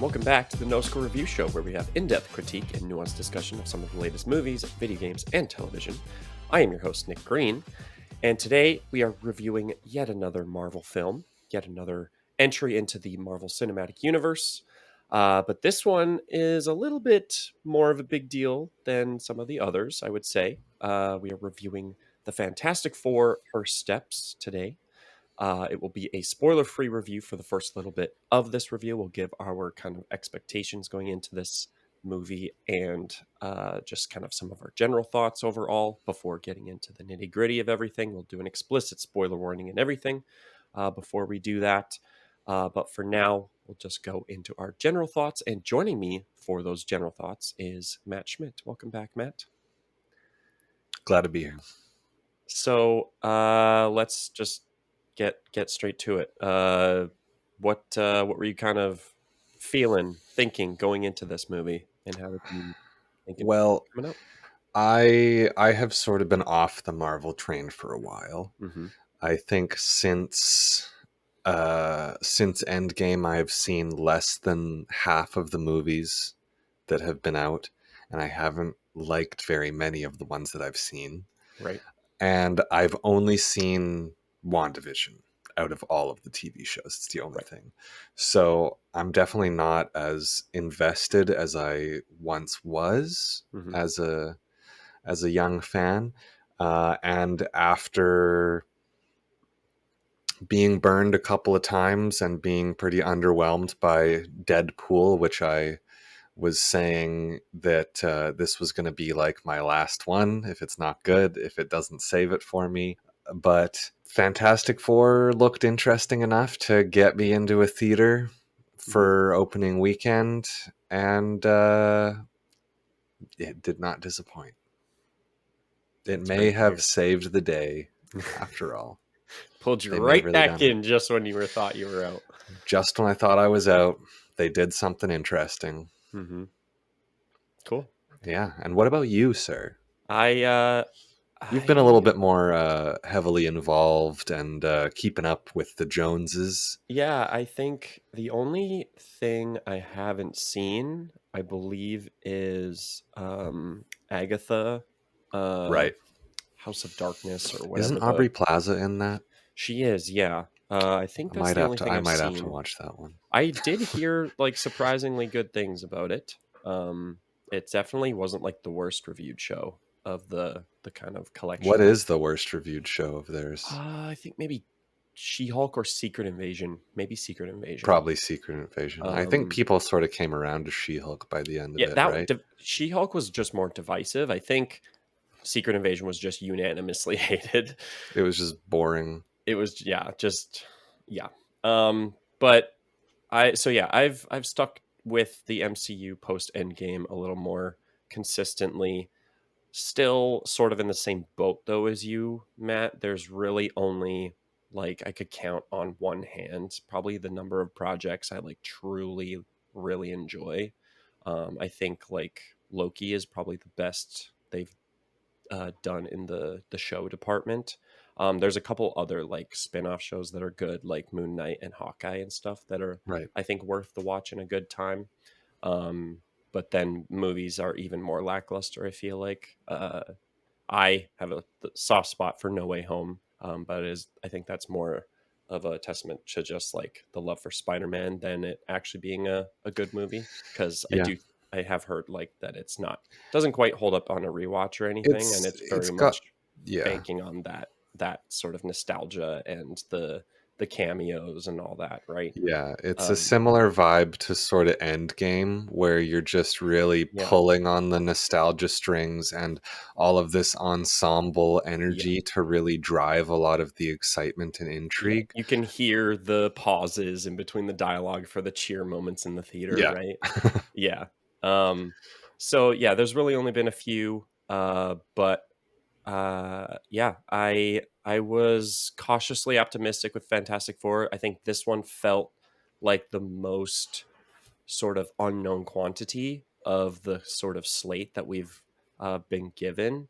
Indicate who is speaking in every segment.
Speaker 1: Welcome back to the No Score Review Show, where we have in-depth critique and nuanced discussion of some of the latest movies, video games, and television. I am your host, Nick Green, and today we are reviewing yet another Marvel film, yet another entry into the Marvel Cinematic Universe. But this one is a little bit more of a big deal than some of the others, I would say. We are reviewing the Fantastic Four First Steps today. It will be a spoiler-free review for the first little bit of this review. We'll give our kind of expectations going into this movie and just kind of some of our general thoughts overall before getting into the nitty-gritty of everything. We'll do an explicit spoiler warning and everything before we do that. But for now, we'll just go into our general thoughts. And joining me for those general thoughts is Matt Schmidt. Welcome back, Matt.
Speaker 2: Glad to be here.
Speaker 1: So let's just get straight to it. What were you kind of thinking going into this movie, and how did you think it was coming out?
Speaker 2: I have sort of been off the Marvel train for a while.
Speaker 1: Mm-hmm.
Speaker 2: I think since Endgame, I have seen less than half of the movies that have been out, and I haven't liked very many of the ones that I've seen.
Speaker 1: Right.
Speaker 2: And I've only seen WandaVision out of all of the TV shows. It's the only thing. So I'm definitely not as invested as I once was as a young fan. And after being burned a couple of times and being pretty underwhelmed by Deadpool, which I was saying that this was going to be like my last one if it's not good, if it doesn't save it for me. But Fantastic Four looked interesting enough to get me into a theater for opening weekend, and it did not disappoint. It may have saved the day after all.
Speaker 1: Pulled you right back in just when you thought you were out.
Speaker 2: Just when I thought I was out, they did something interesting.
Speaker 1: Mm-hmm. Cool.
Speaker 2: Yeah. And what about you, sir? You've been a little bit more heavily involved and keeping up with the Joneses.
Speaker 1: Yeah, I think the only thing I haven't seen, I believe, is Agatha,
Speaker 2: Right.
Speaker 1: House of Darkness or whatever.
Speaker 2: Isn't Aubrey Plaza in that?
Speaker 1: She is, yeah. I think that's the only thing I've seen.
Speaker 2: I might have to watch that one.
Speaker 1: I did hear surprisingly good things about it. It definitely wasn't like the worst reviewed show of the kind of collection.
Speaker 2: What is the worst reviewed show of theirs?
Speaker 1: I think maybe She-Hulk or Secret Invasion. Maybe Secret Invasion.
Speaker 2: Probably Secret Invasion. I think people sort of came around to She-Hulk by the end of it, right?
Speaker 1: She-Hulk was just more divisive. I think Secret Invasion was just unanimously hated.
Speaker 2: It was just boring.
Speaker 1: It was, but I've stuck with the MCU post Endgame a little more consistently. Still sort of in the same boat though as you, Matt. There's really only I could count on one hand probably the number of projects I truly really enjoy. I think Loki is probably the best they've done in the show department. There's a couple other spin-off shows that are good, like Moon Knight and Hawkeye and stuff that are I think worth the watch and a good time. But then movies are even more lackluster, I feel like. I have a soft spot for No Way Home, but I think that's more of a testament to just the love for Spider-Man than it actually being a good movie, because I have heard that it's doesn't quite hold up on a rewatch or anything, and it's very much banking on that sort of nostalgia and the cameos and all that, right?
Speaker 2: Yeah, it's a similar vibe to sort of Endgame, where you're just really pulling on the nostalgia strings and all of this ensemble energy to really drive a lot of the excitement and intrigue.
Speaker 1: You can hear the pauses in between the dialogue for the cheer moments in the theater, right? So there's really only been a few, but I was cautiously optimistic with Fantastic Four. I think this one felt like the most sort of unknown quantity of the sort of slate that we've been given,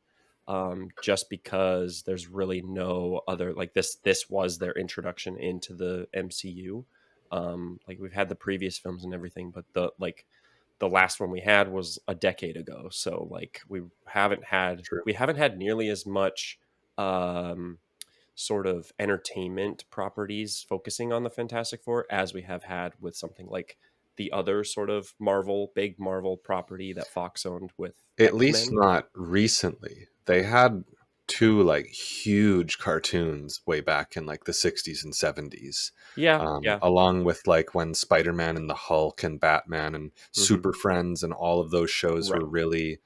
Speaker 1: just because there's really no other this was their introduction into the MCU. Like we've had the previous films and everything, but the last one we had was a decade ago. So like
Speaker 2: True.
Speaker 1: we haven't had nearly as much um sort of entertainment properties focusing on the Fantastic Four as we have had with something like the other sort of big Marvel property that Fox owned with
Speaker 2: At least
Speaker 1: X-Men.
Speaker 2: not recently. They had two like huge cartoons way back in like the 60s and 70s,
Speaker 1: Yeah, yeah.
Speaker 2: along with like when Spider-Man and the Hulk and Batman and
Speaker 1: Hmm.
Speaker 2: Super Friends and all of those shows were
Speaker 1: Right.
Speaker 2: really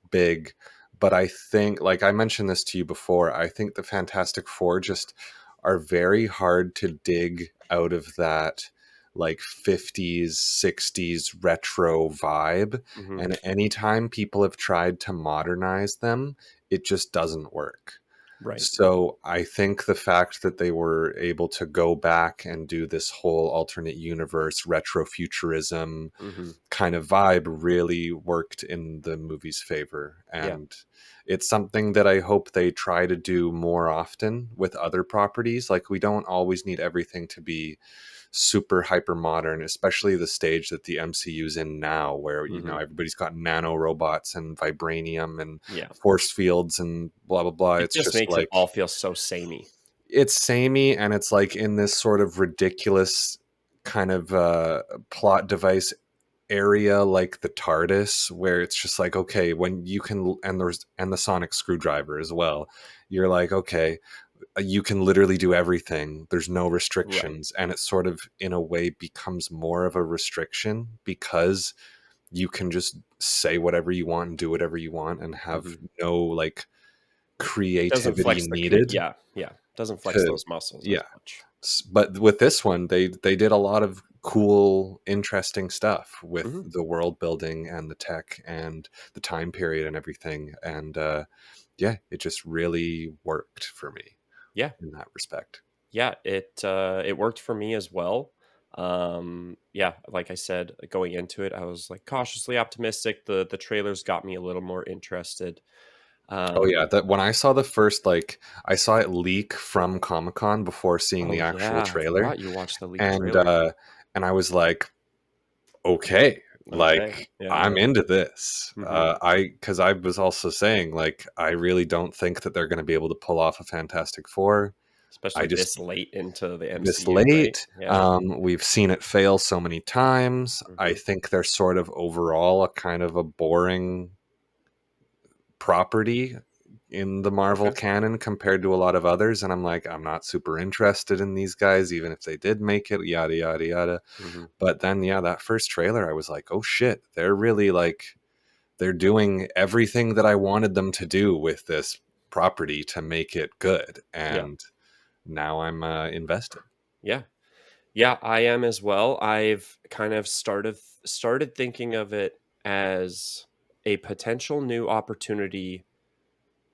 Speaker 2: big. But I think, like I mentioned this to you before, I think the Fantastic Four just are very hard to dig out of that like 50s, 60s retro vibe.
Speaker 1: Hmm.
Speaker 2: And anytime people have tried to modernize them, it just doesn't work.
Speaker 1: Right.
Speaker 2: So I think the fact that they were able to go back and do this whole alternate universe retrofuturism
Speaker 1: Hmm.
Speaker 2: kind of vibe really worked in the movie's favor.
Speaker 1: Yeah.
Speaker 2: And it's something that I hope they try to do more often with other properties. Like, we don't always need everything to be super hyper modern, especially the stage that the MCU's in now, where
Speaker 1: Hmm.
Speaker 2: everybody's got nano robots and vibranium and
Speaker 1: Yeah.
Speaker 2: force fields and blah blah blah.
Speaker 1: It
Speaker 2: It's
Speaker 1: just
Speaker 2: just
Speaker 1: makes it all
Speaker 2: like
Speaker 1: feel so samey.
Speaker 2: it's samey, and it's like in this sort of ridiculous kind of plot device area like the TARDIS, where it's just like, okay, when you can, and the sonic screwdriver as well, you're like, okay, you can literally do everything, there's no
Speaker 1: Right.
Speaker 2: restrictions, and it sort of in a way becomes more of a restriction because you can just say whatever you want and do whatever you want and have
Speaker 1: Hmm.
Speaker 2: no like
Speaker 1: Doesn't
Speaker 2: creativity
Speaker 1: flex
Speaker 2: needed
Speaker 1: yeah, yeah. Doesn't flex
Speaker 2: to,
Speaker 1: those muscles as
Speaker 2: yeah.
Speaker 1: much.
Speaker 2: But with this one, they did a lot of cool, interesting stuff with
Speaker 1: Hmm.
Speaker 2: the world building and the tech and the time period and everything. And yeah, it just really worked for me
Speaker 1: Yeah.
Speaker 2: in that respect.
Speaker 1: Yeah, it worked for me as well. Yeah, like I said, going into it, I was like cautiously optimistic. The trailers got me a little more interested.
Speaker 2: Oh yeah,
Speaker 1: Um,
Speaker 2: that when I saw the first, like, I saw it leak from Comic Con before seeing
Speaker 1: oh
Speaker 2: the actual
Speaker 1: yeah, I
Speaker 2: trailer,
Speaker 1: forgot you watched the leaked
Speaker 2: and
Speaker 1: trailer.
Speaker 2: uh, and I was like, okay,
Speaker 1: Okay,
Speaker 2: like,
Speaker 1: yeah,
Speaker 2: I'm
Speaker 1: yeah.
Speaker 2: into this.
Speaker 1: Hmm.
Speaker 2: Because I was also saying, like, I really don't think that they're going to be able to pull off a Fantastic Four. I
Speaker 1: Especially
Speaker 2: just
Speaker 1: this late into the
Speaker 2: this
Speaker 1: MCU, right?
Speaker 2: late.
Speaker 1: Yeah.
Speaker 2: We've seen it fail so many times. I
Speaker 1: Hmm.
Speaker 2: think they're sort of overall a kind of a boring property in the Marvel
Speaker 1: Okay.
Speaker 2: canon compared to a lot of others. And I'm like, I'm not super interested in these guys, even if they did make it, yada, yada, yada.
Speaker 1: Hmm.
Speaker 2: But then, yeah, that first trailer, I was like, oh shit, they're really like, they're doing everything that I wanted them to do with this property to make it good.
Speaker 1: Yeah.
Speaker 2: And now I'm invested.
Speaker 1: Yeah. Yeah, I am as well. I've kind of started thinking of it as a potential new opportunity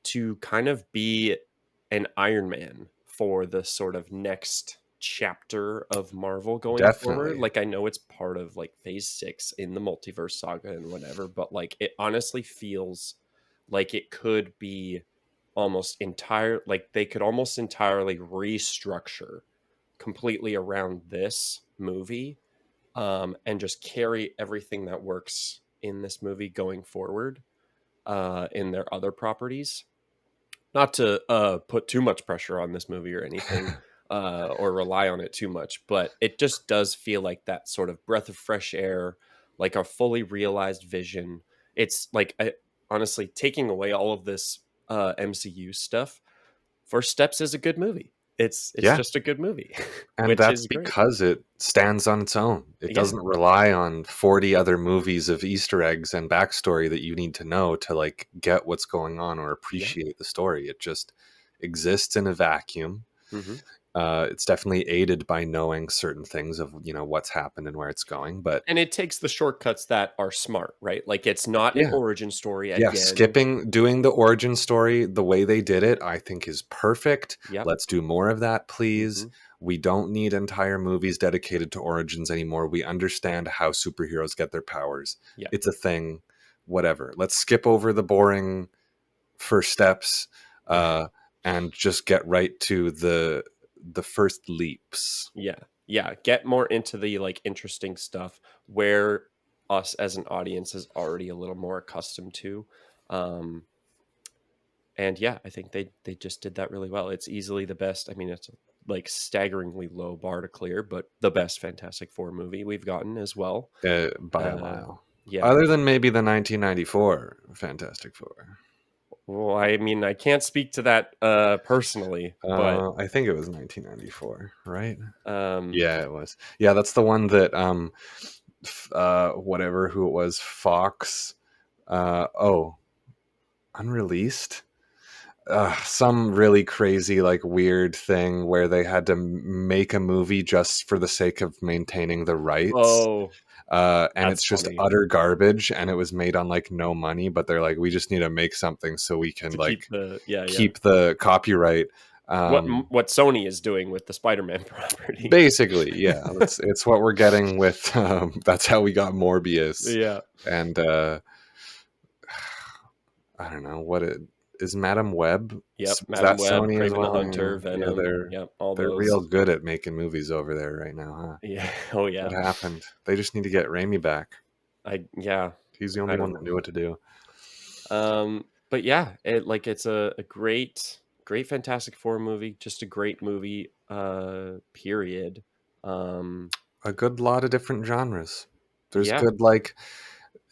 Speaker 1: to kind of be an Iron Man for the sort of next chapter of Marvel going forward.
Speaker 2: Definitely.
Speaker 1: Like I know it's part of like phase 6 in the multiverse saga and whatever, but like it honestly feels like it could be almost entire like they could almost entirely restructure completely around this movie, and just carry everything that works in this movie going forward in their other properties. Not to put too much pressure on this movie or anything, or rely on it too much, but it just does feel like that sort of breath of fresh air, like a fully realized vision. It's like honestly taking away all of this MCU stuff. First Steps is a good movie. It's
Speaker 2: Yeah.
Speaker 1: just a good movie,
Speaker 2: And
Speaker 1: which
Speaker 2: that's
Speaker 1: is great.
Speaker 2: because it stands on its own. It
Speaker 1: Yeah,
Speaker 2: doesn't rely on 40 other movies of Easter eggs and backstory that you need to know to like get what's going on or
Speaker 1: yeah.
Speaker 2: appreciate the story. It just exists in a vacuum.
Speaker 1: Hmm.
Speaker 2: It's definitely aided by knowing certain things of what's happened and where it's going. But
Speaker 1: And it takes the shortcuts that are smart, right? Like it's not an
Speaker 2: yeah,
Speaker 1: origin story
Speaker 2: yeah,
Speaker 1: again.
Speaker 2: skipping doing the origin story the way they did it, I think is perfect.
Speaker 1: Yep.
Speaker 2: Let's do more of that, please.
Speaker 1: Hmm.
Speaker 2: We don't need entire movies dedicated to origins anymore. We understand how superheroes get their powers.
Speaker 1: Yeah.
Speaker 2: It's a thing. Whatever. Let's skip over the boring first steps, uh, and just get right to the first leaps.
Speaker 1: Yeah. yeah, get more into the like interesting stuff where us as an audience is already a little more accustomed to. Um, and yeah, I think they just did that really well. It's easily the best. I mean, it's like staggeringly low bar to clear, but the best Fantastic Four movie we've gotten as well.
Speaker 2: By a
Speaker 1: Uh,
Speaker 2: mile.
Speaker 1: yeah.
Speaker 2: Other than maybe the 1994 Fantastic Four.
Speaker 1: Well, I mean, I can't speak to that personally, but
Speaker 2: I think it was 1994, right?
Speaker 1: um,
Speaker 2: Yeah, it was. Yeah, that's the one that whatever who it was, Fox. Oh, unreleased. Some really crazy, like weird thing where they had to make a movie just for the sake of maintaining the rights.
Speaker 1: oh,
Speaker 2: And
Speaker 1: that's
Speaker 2: it's just
Speaker 1: funny
Speaker 2: utter garbage, and it was made on like no money, but they're like, we just need to make something so we can
Speaker 1: to keep
Speaker 2: like
Speaker 1: the yeah.
Speaker 2: keep the copyright.
Speaker 1: What Sony is doing with the Spider-Man property.
Speaker 2: Basically, yeah, it's what we're getting with. That's how we got Morbius,
Speaker 1: Yeah.
Speaker 2: and I don't know what it is. Madam Web,
Speaker 1: Yep.
Speaker 2: was
Speaker 1: Madam
Speaker 2: that
Speaker 1: Web,
Speaker 2: Sony as
Speaker 1: Craven the
Speaker 2: well?
Speaker 1: Hunter,
Speaker 2: Yeah, yeah,
Speaker 1: Venom. Yep. All
Speaker 2: they're real
Speaker 1: those.
Speaker 2: good at making movies over there right now, huh?
Speaker 1: Yeah. Oh yeah.
Speaker 2: What happened? They just need to get Raimi back.
Speaker 1: Yeah.
Speaker 2: He's the
Speaker 1: I
Speaker 2: only
Speaker 1: don't
Speaker 2: one that
Speaker 1: know.
Speaker 2: knew what to do.
Speaker 1: But yeah, it's a great Fantastic Four movie. Just a great movie. Period. Um,
Speaker 2: A good lot of different genres. There's
Speaker 1: yeah.
Speaker 2: good like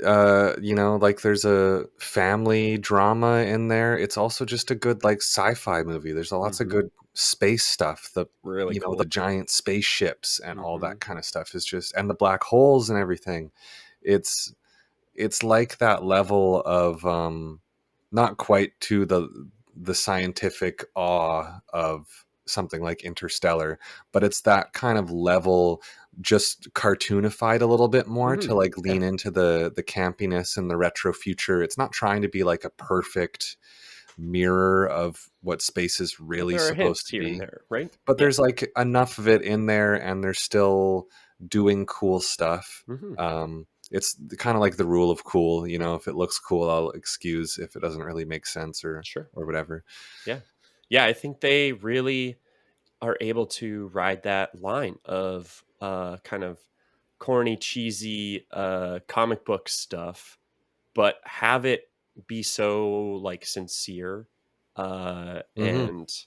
Speaker 2: like there's a family drama in there. It's also just a good like sci-fi movie. There's lots of
Speaker 1: Hmm.
Speaker 2: good space stuff. The
Speaker 1: Really cool.
Speaker 2: the giant spaceships and all
Speaker 1: Hmm.
Speaker 2: that kind of stuff is just, and the black holes and everything. It's it's like that level of not quite to the scientific awe of something like Interstellar, but it's that kind of level, just cartoonified a little bit more
Speaker 1: Hmm.
Speaker 2: to like
Speaker 1: Yeah.
Speaker 2: lean into the campiness and the retro future. It's not trying to be like a perfect mirror of what space is
Speaker 1: But
Speaker 2: really
Speaker 1: there are
Speaker 2: supposed
Speaker 1: hints
Speaker 2: to
Speaker 1: here and
Speaker 2: be,
Speaker 1: there, right?
Speaker 2: but
Speaker 1: Yeah.
Speaker 2: there's like enough of it in there, and they're still doing cool stuff.
Speaker 1: Hmm.
Speaker 2: It's kind of like the rule of cool. If it looks cool, I'll excuse if it doesn't really make sense
Speaker 1: Sure.
Speaker 2: or whatever.
Speaker 1: Yeah. Yeah. I think they really are able to ride that line of kind of corny, cheesy comic book stuff, but have it be so like sincere
Speaker 2: Hmm.
Speaker 1: and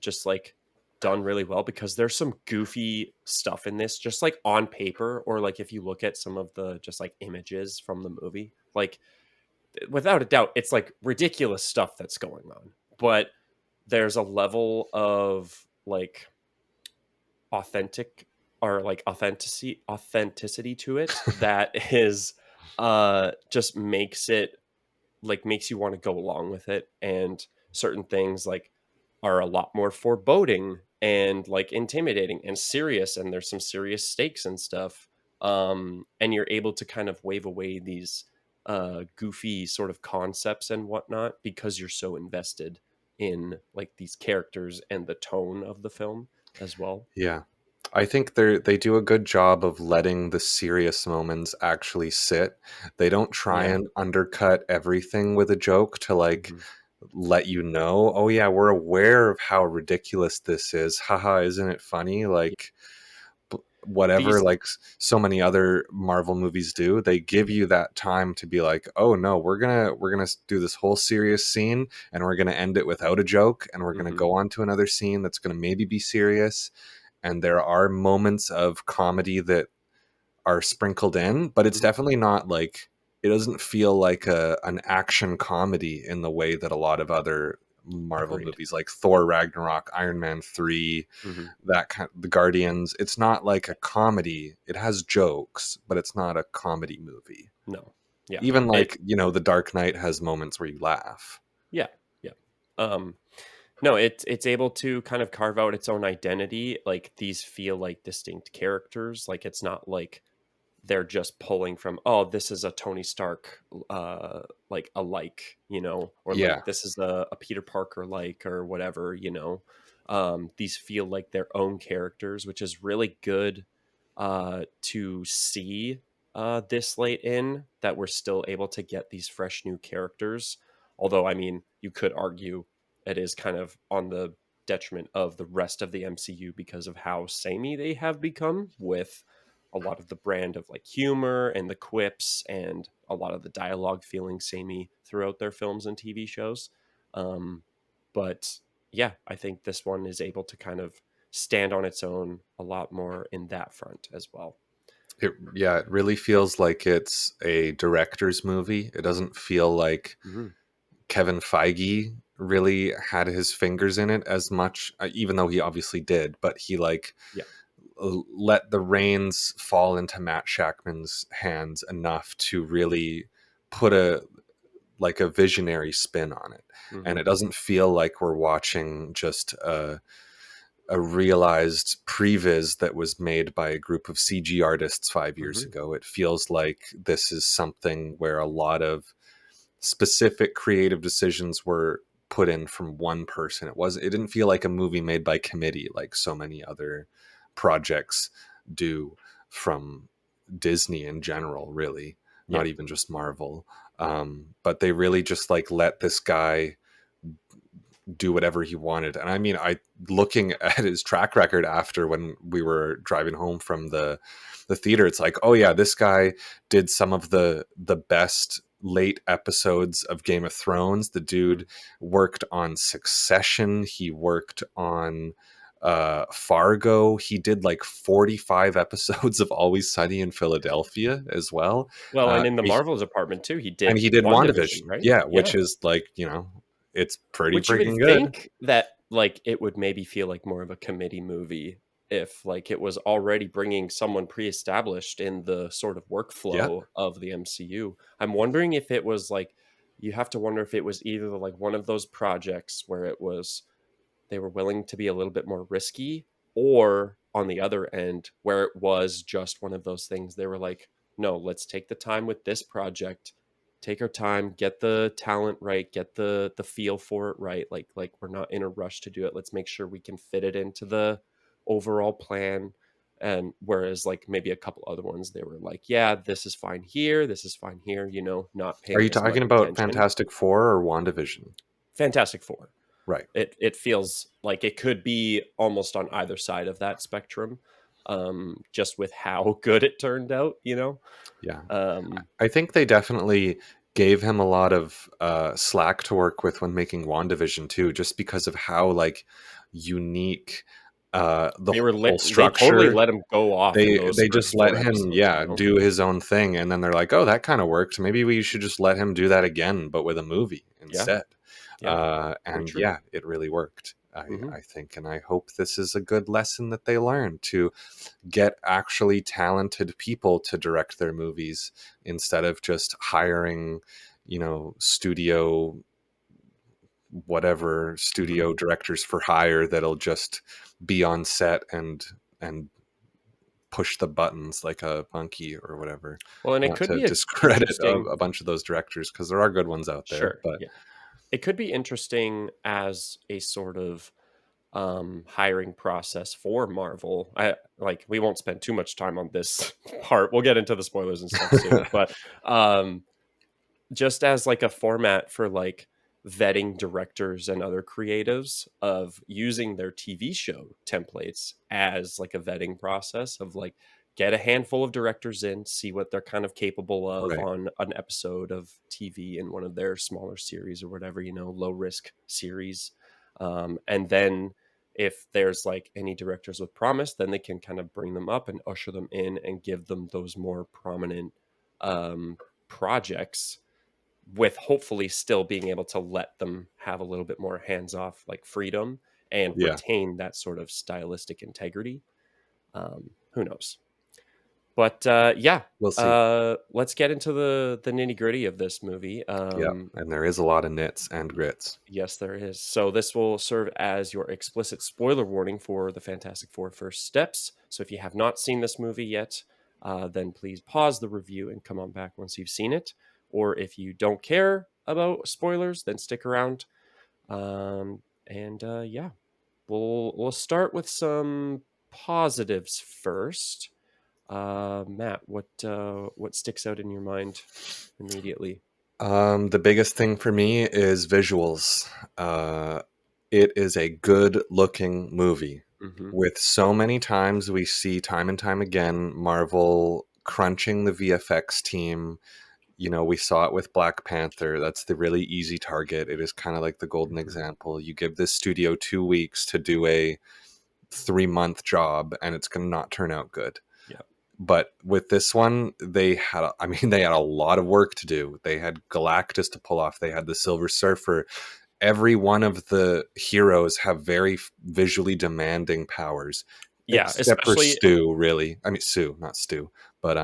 Speaker 1: just like done really well, because there's some goofy stuff in this just like on paper, or like if you look at some of the just like images from the movie, like without a doubt it's like ridiculous stuff that's going on, but there's a level of like authentic or like authenticity to it that is just makes it like makes you want to go along with it, and certain things like are a lot more foreboding and like intimidating and serious, and there's some serious stakes and stuff, and you're able to kind of wave away these goofy sort of concepts and whatnot because you're so invested in like these characters and the tone of the film as well.
Speaker 2: Yeah. I think they do a good job of letting the serious moments actually sit. They don't try
Speaker 1: Yeah.
Speaker 2: and undercut everything with a joke to like
Speaker 1: Hmm.
Speaker 2: let you know, oh yeah, we're aware of how ridiculous this is. Haha, isn't it funny? Like whatever,
Speaker 1: These.
Speaker 2: like so many other Marvel movies do. They give you that time to be like, oh no, we're gonna do this whole serious scene, and we're gonna end it without a joke, and we're gonna
Speaker 1: Hmm.
Speaker 2: go on to another scene that's gonna maybe be serious. And there are moments of comedy that are sprinkled in, but it's
Speaker 1: Hmm.
Speaker 2: definitely not like, it doesn't feel like an action comedy in the way that a lot of other Marvel
Speaker 1: Agreed.
Speaker 2: movies like Thor Ragnarok, Iron Man 3,
Speaker 1: Hmm.
Speaker 2: that kind, the Guardians, it's not like a comedy. It has jokes, but it's not a comedy movie.
Speaker 1: No. Yeah.
Speaker 2: Even
Speaker 1: It.
Speaker 2: like, The Dark Knight has moments where you laugh.
Speaker 1: Yeah. Yeah. Um, no, it's able to kind of carve out its own identity. Like these feel like distinct characters. Like it's not like they're just pulling from, oh, this is a Tony Stark like alike, or
Speaker 2: Yeah.
Speaker 1: like this is a Peter Parker like or whatever, these feel like their own characters, which is really good to see this late in, that we're still able to get these fresh new characters. Although I mean, you could argue it is kind of on the detriment of the rest of the MCU because of how samey they have become, with a lot of the brand of like humor and the quips and a lot of the dialogue feeling samey throughout their films and TV shows. Um, but yeah, I think this one is able to kind of stand on its own a lot more in that front as well.
Speaker 2: It really feels like it's a director's movie. It doesn't feel like
Speaker 1: Mhm.
Speaker 2: Kevin Feige really had his fingers in it as much, even though he obviously did, but he like
Speaker 1: Yeah.
Speaker 2: let the reins fall into Matt Shackman's hands enough to really put a visionary spin on it. And
Speaker 1: Hmm.
Speaker 2: it doesn't feel like we're watching just a realized previs that was made by a group of CG artists 5 years
Speaker 1: Hmm.
Speaker 2: ago. It feels like this is something where a lot of specific creative decisions were put in from one person. It didn't feel like a movie made by committee like so many other projects do from Disney in general, really,
Speaker 1: Yeah.
Speaker 2: not even just Marvel. But they really just like let this guy do whatever he wanted. And I mean, I looking at his track record after when we were driving home from the theater, it's like, oh yeah, this guy did some of the best late episodes of Game of Thrones. The
Speaker 1: Mhm.
Speaker 2: dude worked on Succession. He worked on Fargo. He did like 45 episodes of Always Sunny in Philadelphia as well.
Speaker 1: Well, and in the
Speaker 2: He,
Speaker 1: Marvel's department too, he
Speaker 2: and
Speaker 1: did
Speaker 2: he did
Speaker 1: WandaVision,
Speaker 2: WandaVision,
Speaker 1: right?
Speaker 2: yeah,
Speaker 1: Yeah.
Speaker 2: which is like, it's pretty
Speaker 1: Which you would
Speaker 2: freaking good.
Speaker 1: think that like it would maybe feel like more of a committee movie if like it was already bringing someone pre-established in the sort of
Speaker 2: Yeah.
Speaker 1: workflow of the MCU. I'm wondering if it was like, you have to wonder if it was either like one of those projects where it was they were willing to be a little bit more risky, or on the other end where it was just one of those things they were like, no, let's take the time with this project, take our time, get the talent right, get the feel for it right, like we're not in a rush to do it, let's make sure we can fit it into the overall plan. And whereas like maybe a couple other ones they were like, yeah, this is fine here, this is fine here, not
Speaker 2: Are
Speaker 1: paying
Speaker 2: you
Speaker 1: as much
Speaker 2: talking about
Speaker 1: attention.
Speaker 2: Fantastic Four or WandaVision?
Speaker 1: Fantastic Four,
Speaker 2: Right.
Speaker 1: it feels like it could be almost on either side of that spectrum, just with how good it turned out.
Speaker 2: Yeah.
Speaker 1: um
Speaker 2: I think they definitely gave him a lot of slack to work with when making WandaVision too, just because of how like unique the whole
Speaker 1: they totally
Speaker 2: structure.
Speaker 1: let him go off in those
Speaker 2: They just
Speaker 1: first
Speaker 2: let
Speaker 1: four
Speaker 2: him,
Speaker 1: episodes.
Speaker 2: do his own thing, and then they're like, "Oh, that kind of worked. Maybe we should just let him do that again, but with a movie
Speaker 1: Yeah,
Speaker 2: instead."
Speaker 1: yeah, very
Speaker 2: And
Speaker 1: true.
Speaker 2: yeah, it really worked.
Speaker 1: Hmm.
Speaker 2: I think, and I hope this is a good lesson that they learn to get actually talented people to direct their movies instead of just hiring,
Speaker 1: Hmm.
Speaker 2: studio directors for hire that'll just be on set and push the buttons like a monkey or whatever.
Speaker 1: Well, and it
Speaker 2: Not
Speaker 1: could
Speaker 2: to
Speaker 1: be
Speaker 2: discredit
Speaker 1: interesting.
Speaker 2: a bunch of those directors, because there are good ones out there,
Speaker 1: Sure,
Speaker 2: but
Speaker 1: yeah, it could be interesting as a sort of hiring process for Marvel. I like we won't spend too much time on this part. We'll get into the spoilers and stuff soon, but um just as like a format for like vetting directors and other creatives, of using their TV show templates as like a vetting process of like, get a handful of directors in, see what they're kind of capable of
Speaker 2: right.
Speaker 1: on an episode of TV in one of their smaller series or whatever, low risk series. And then if there's like any directors with promise, then they can kind of bring them up and usher them in and give them those more prominent projects, with hopefully still being able to let them have a little bit more hands off like freedom and
Speaker 2: Yeah,
Speaker 1: retain that sort of stylistic integrity. Who knows? But yeah,
Speaker 2: we'll see.
Speaker 1: let's get into the nitty gritty of this movie.
Speaker 2: Yeah, and there is a lot of nits and grits.
Speaker 1: Yes, there is. So this will serve as your explicit spoiler warning for the Fantastic Four First Steps. So if you have not seen this movie yet, then please pause the review and come on back once you've seen it. Or if you don't care about spoilers, then stick around. And yeah, we'll start with some positives first. Matt, what sticks out in your mind immediately?
Speaker 2: The biggest thing for me is visuals. Uh, it is a good looking movie.
Speaker 1: Mhm.
Speaker 2: With so many times we see time and time again Marvel crunching the VFX team. You know, we saw it with Black Panther. That's the really easy target. It is kind of like the golden
Speaker 1: Mhm.
Speaker 2: example. You give this studio 2 weeks to do a 3 month job and it's going to not turn out good.
Speaker 1: Yeah.
Speaker 2: But with this one, I mean, they had a lot of work to do. They had Galactus to pull off. They had the Silver Surfer. Every one of the heroes have very visually demanding powers,
Speaker 1: Yeah,
Speaker 2: except for
Speaker 1: especially
Speaker 2: Stu, really. I mean, Sue, not Stu, but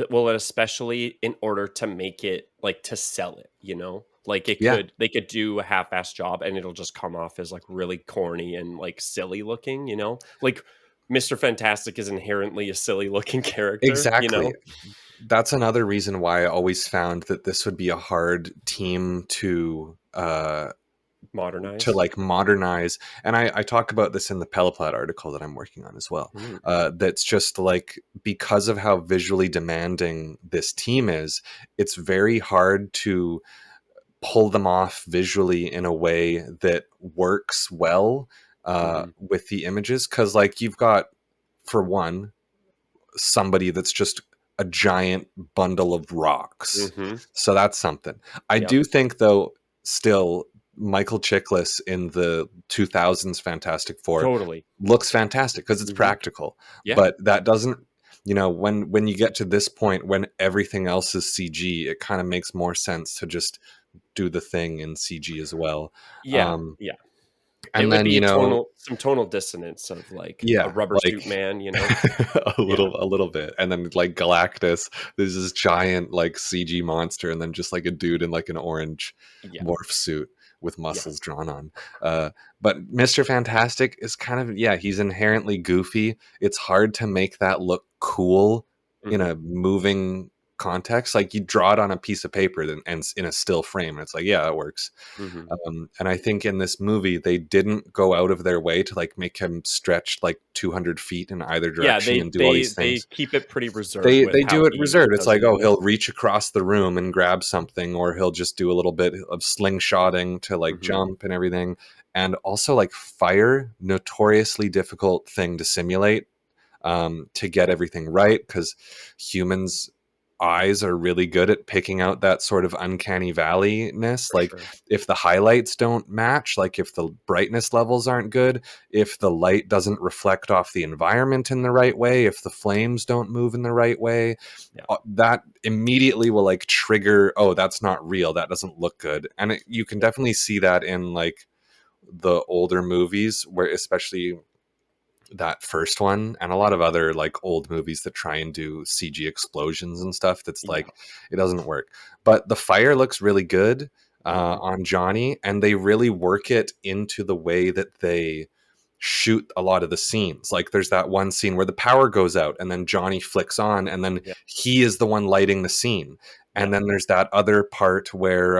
Speaker 1: well, especially in order to make it like to sell it, you know? Like
Speaker 2: yeah,
Speaker 1: they could do a half-assed job and it'll just come off as like really corny and like silly looking, you know? Like Mr. Fantastic is inherently a silly looking character, you
Speaker 2: exactly.
Speaker 1: know?
Speaker 2: That's another reason why I always found that this would be a hard team to
Speaker 1: Modernize.
Speaker 2: like modernize. And I talk about this in the Peloplat article that I'm working on as well.
Speaker 1: Mm,
Speaker 2: That's just like, because of how visually demanding this team is, it's very hard to pull them off visually in a way that works well
Speaker 1: mhm,
Speaker 2: with the images. Because like you've got, for one, somebody that's just a giant bundle of rocks.
Speaker 1: mhm.
Speaker 2: So that's something. I
Speaker 1: Yep,
Speaker 2: do think, though, still, Michael Chiklis in the 2000s Fantastic Four
Speaker 1: totally.
Speaker 2: looks fantastic because it's
Speaker 1: Mhm.
Speaker 2: practical.
Speaker 1: Yeah,
Speaker 2: But that doesn't, when you get to this point, when everything else is CG, it kind of makes more sense to just do the thing in CG as well.
Speaker 1: yeah,
Speaker 2: Um,
Speaker 1: yeah. It
Speaker 2: and
Speaker 1: would
Speaker 2: then,
Speaker 1: be a tonal some tonal dissonance of like a
Speaker 2: yeah,
Speaker 1: rubber
Speaker 2: like
Speaker 1: suit man, you know? Yeah,
Speaker 2: a little bit. And then like Galactus, there's this giant like CG monster, and then just like a dude in like an orange
Speaker 1: yeah,
Speaker 2: morph suit with
Speaker 1: yeah.
Speaker 2: muscles drawn on. But Mr. Fantastic is kind of, yeah, he's inherently goofy. It's hard to make that look cool in
Speaker 1: Mhm,
Speaker 2: a moving context. Like you draw it on a piece of paper and in a still frame, and it's like, yeah, that works.
Speaker 1: mhm.
Speaker 2: And I think in this movie, they didn't go out of their way to like make him stretch like 200 feet in either
Speaker 1: Yeah,
Speaker 2: direction and do all these
Speaker 1: they
Speaker 2: things.
Speaker 1: keep it pretty reserved
Speaker 2: They
Speaker 1: with
Speaker 2: they
Speaker 1: how
Speaker 2: do it
Speaker 1: he
Speaker 2: reserved. It's
Speaker 1: does
Speaker 2: like, oh,
Speaker 1: moves.
Speaker 2: he'll reach across the room and grab something, or he'll just do a little bit of slingshotting to like
Speaker 1: Mhm.
Speaker 2: jump and everything. And also like fire, notoriously difficult thing to simulate, to get everything right, because humans eyes are really good at picking out that sort of uncanny valley-ness.
Speaker 1: For
Speaker 2: Like
Speaker 1: sure.
Speaker 2: if the highlights don't match, like if the brightness levels aren't good, if the light doesn't reflect off the environment in the right way, if the flames don't move in the right way,
Speaker 1: Yeah.
Speaker 2: that immediately will like trigger, oh, that's not real, that doesn't look good. And you can
Speaker 1: Yeah.
Speaker 2: definitely see that in like the older movies, where especially that first one and a lot of other like old movies that try and do CG explosions and stuff, that's
Speaker 1: Yeah.
Speaker 2: like, it doesn't work. But the fire looks really good
Speaker 1: Mhm.
Speaker 2: on Johnny, and they really work it into the way that they shoot a lot of the scenes. Like there's that one scene where the power goes out and then Johnny flicks on, and then
Speaker 1: Yeah.
Speaker 2: he is the one lighting the scene.
Speaker 1: Yeah.
Speaker 2: And then there's that other part where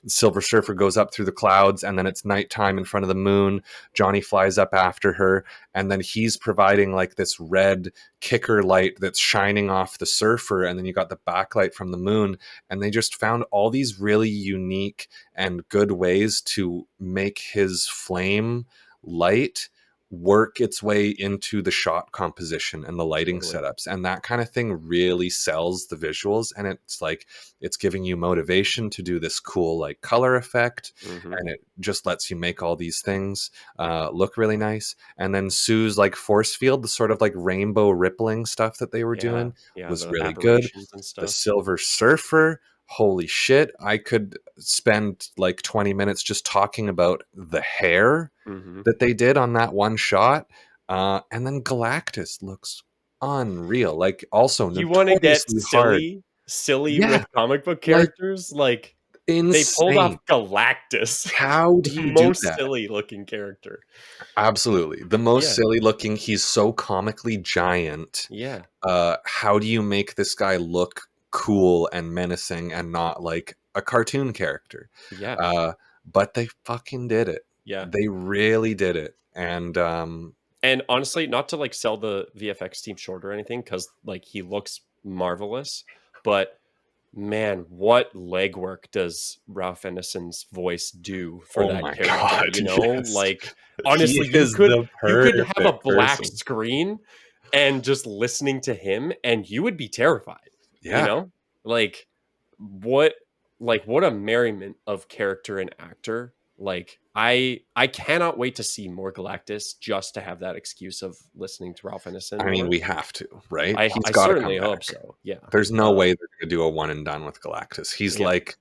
Speaker 2: Silver Surfer goes up through the clouds, and then it's nighttime in front of the moon. Johnny flies up after her, and then he's providing like this red kicker light that's shining off the surfer, and then you got the backlight from the moon. And they just found all these really unique and good ways to make his flame light work its way into the shot composition and the lighting
Speaker 1: Totally.
Speaker 2: setups, and that kind of thing really sells the visuals. And it's like, it's giving you motivation to do this cool like color effect,
Speaker 1: Mhm.
Speaker 2: and it just lets you make all these things look really nice. And then Sue's like force field, the sort of like rainbow rippling stuff that they were
Speaker 1: Yeah.
Speaker 2: doing,
Speaker 1: Yeah,
Speaker 2: was
Speaker 1: the
Speaker 2: really good.
Speaker 1: aberrations and
Speaker 2: The
Speaker 1: stuff.
Speaker 2: Silver Surfer, holy shit, I could spend like 20 minutes just talking about the hair
Speaker 1: Mhm.
Speaker 2: that they did on that one shot. And then Galactus looks unreal, like also
Speaker 1: You wanna get
Speaker 2: notoriously hard.
Speaker 1: silly
Speaker 2: Yeah,
Speaker 1: with comic book
Speaker 2: like
Speaker 1: characters? Like, they pulled off
Speaker 2: insane.
Speaker 1: Galactus,
Speaker 2: How do
Speaker 1: the
Speaker 2: you do
Speaker 1: most
Speaker 2: that?
Speaker 1: silly looking character.
Speaker 2: Absolutely. The most
Speaker 1: Yeah.
Speaker 2: silly looking, he's so comically giant.
Speaker 1: Yeah.
Speaker 2: How do you make this guy look cool and menacing and not like a cartoon character?
Speaker 1: Yeah.
Speaker 2: Uh, but they fucking did it.
Speaker 1: Yeah.
Speaker 2: They really did it. And
Speaker 1: And honestly, not to like sell the VFX team short or anything, because like he looks marvelous, but Man, what legwork does Ralph Ineson's voice do for
Speaker 2: Oh
Speaker 1: that
Speaker 2: my
Speaker 1: character,
Speaker 2: god,
Speaker 1: you know?
Speaker 2: yes.
Speaker 1: Like,
Speaker 2: He
Speaker 1: honestly,
Speaker 2: is the
Speaker 1: you could have a
Speaker 2: perfect
Speaker 1: black
Speaker 2: person.
Speaker 1: screen and just listening to him, and you would be terrified, you
Speaker 2: Yeah.
Speaker 1: know? Like, what what a merriment of character and actor. Like, I cannot wait to see more Galactus just to have that excuse of listening to Ralph Ineson
Speaker 2: I mean,
Speaker 1: more.
Speaker 2: we have to, right? He's
Speaker 1: I
Speaker 2: gotta come
Speaker 1: certainly hope
Speaker 2: back.
Speaker 1: so, yeah.
Speaker 2: There's no
Speaker 1: Uh,
Speaker 2: way they're gonna do a one and done with Galactus. He's
Speaker 1: yeah.
Speaker 2: like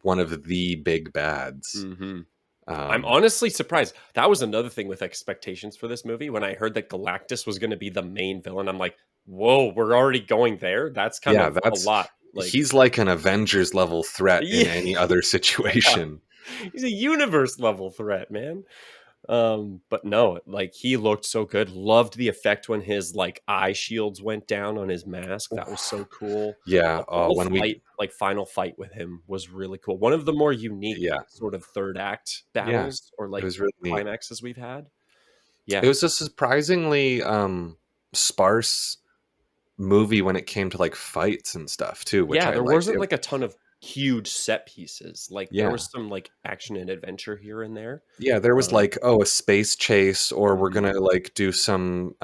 Speaker 2: one of the big bads.
Speaker 1: Mhm. I'm
Speaker 2: Um,
Speaker 1: honestly surprised. That was another thing with expectations for this movie. When I heard that Galactus was gonna be the main villain, I'm like, "Whoa, we're already going there? That's kind
Speaker 2: yeah,
Speaker 1: of a
Speaker 2: that's
Speaker 1: lot." Like,
Speaker 2: he's like an Avengers level threat in
Speaker 1: yeah,
Speaker 2: any other
Speaker 1: yeah.
Speaker 2: situation.
Speaker 1: He's a universe level threat, man. But no, like, he looked so good. Loved the effect when his, like, eye shields went down on his mask. That was so cool.
Speaker 2: Yeah,
Speaker 1: The whole
Speaker 2: when we
Speaker 1: fight, like, final fight with him was really cool. One of the more unique
Speaker 2: yeah,
Speaker 1: sort of 3rd act
Speaker 2: yeah,
Speaker 1: battles or,
Speaker 2: it
Speaker 1: like,
Speaker 2: was really neat.
Speaker 1: climaxes we've had.
Speaker 2: It
Speaker 1: Yeah.
Speaker 2: was a surprisingly, sparse movie when it came to, like, fights and stuff too, which
Speaker 1: Yeah,
Speaker 2: I
Speaker 1: there
Speaker 2: liked.
Speaker 1: wasn't, like, a ton of huge set pieces. Like, there
Speaker 2: Yeah.
Speaker 1: was some, like, action and adventure here and there.
Speaker 2: Yeah, there was
Speaker 1: Um
Speaker 2: like, oh, a space chase, or we're
Speaker 1: Mhm.
Speaker 2: gonna like do some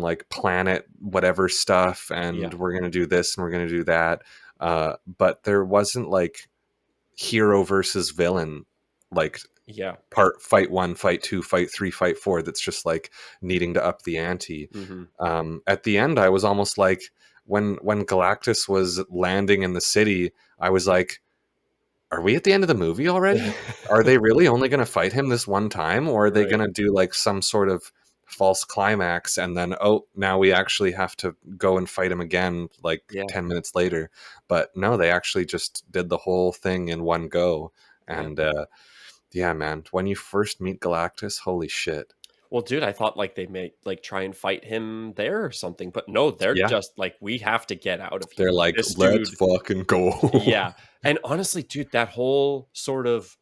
Speaker 2: like planet whatever stuff,
Speaker 1: Yeah.
Speaker 2: and we're gonna do this and we're gonna do that. But there wasn't like hero versus villain, like
Speaker 1: Yeah.
Speaker 2: part fight one, fight two, fight three, fight four, that's just like needing to up the ante.
Speaker 1: Mhm.
Speaker 2: At the end I was almost like, when Galactus was landing in the city, I was like, are we at the end of the movie already? Are they really only going to fight him this one time, or are they going
Speaker 1: Right.
Speaker 2: to do like some sort of false climax and then, oh, now we actually have to go and fight him again like
Speaker 1: Yeah.
Speaker 2: 10 minutes later? But no, they actually just did the whole thing in one go.
Speaker 1: Yeah.
Speaker 2: And yeah, man, when you first meet Galactus, holy shit.
Speaker 1: Well, dude, I thought, like, they may, like, try and fight him there or something, but no, they're
Speaker 2: Yeah,
Speaker 1: just like, "We have to get out of here."
Speaker 2: they're
Speaker 1: Like,
Speaker 2: like,
Speaker 1: this
Speaker 2: let's
Speaker 1: dude.
Speaker 2: fucking go.
Speaker 1: Yeah, and honestly, dude, that whole sort of,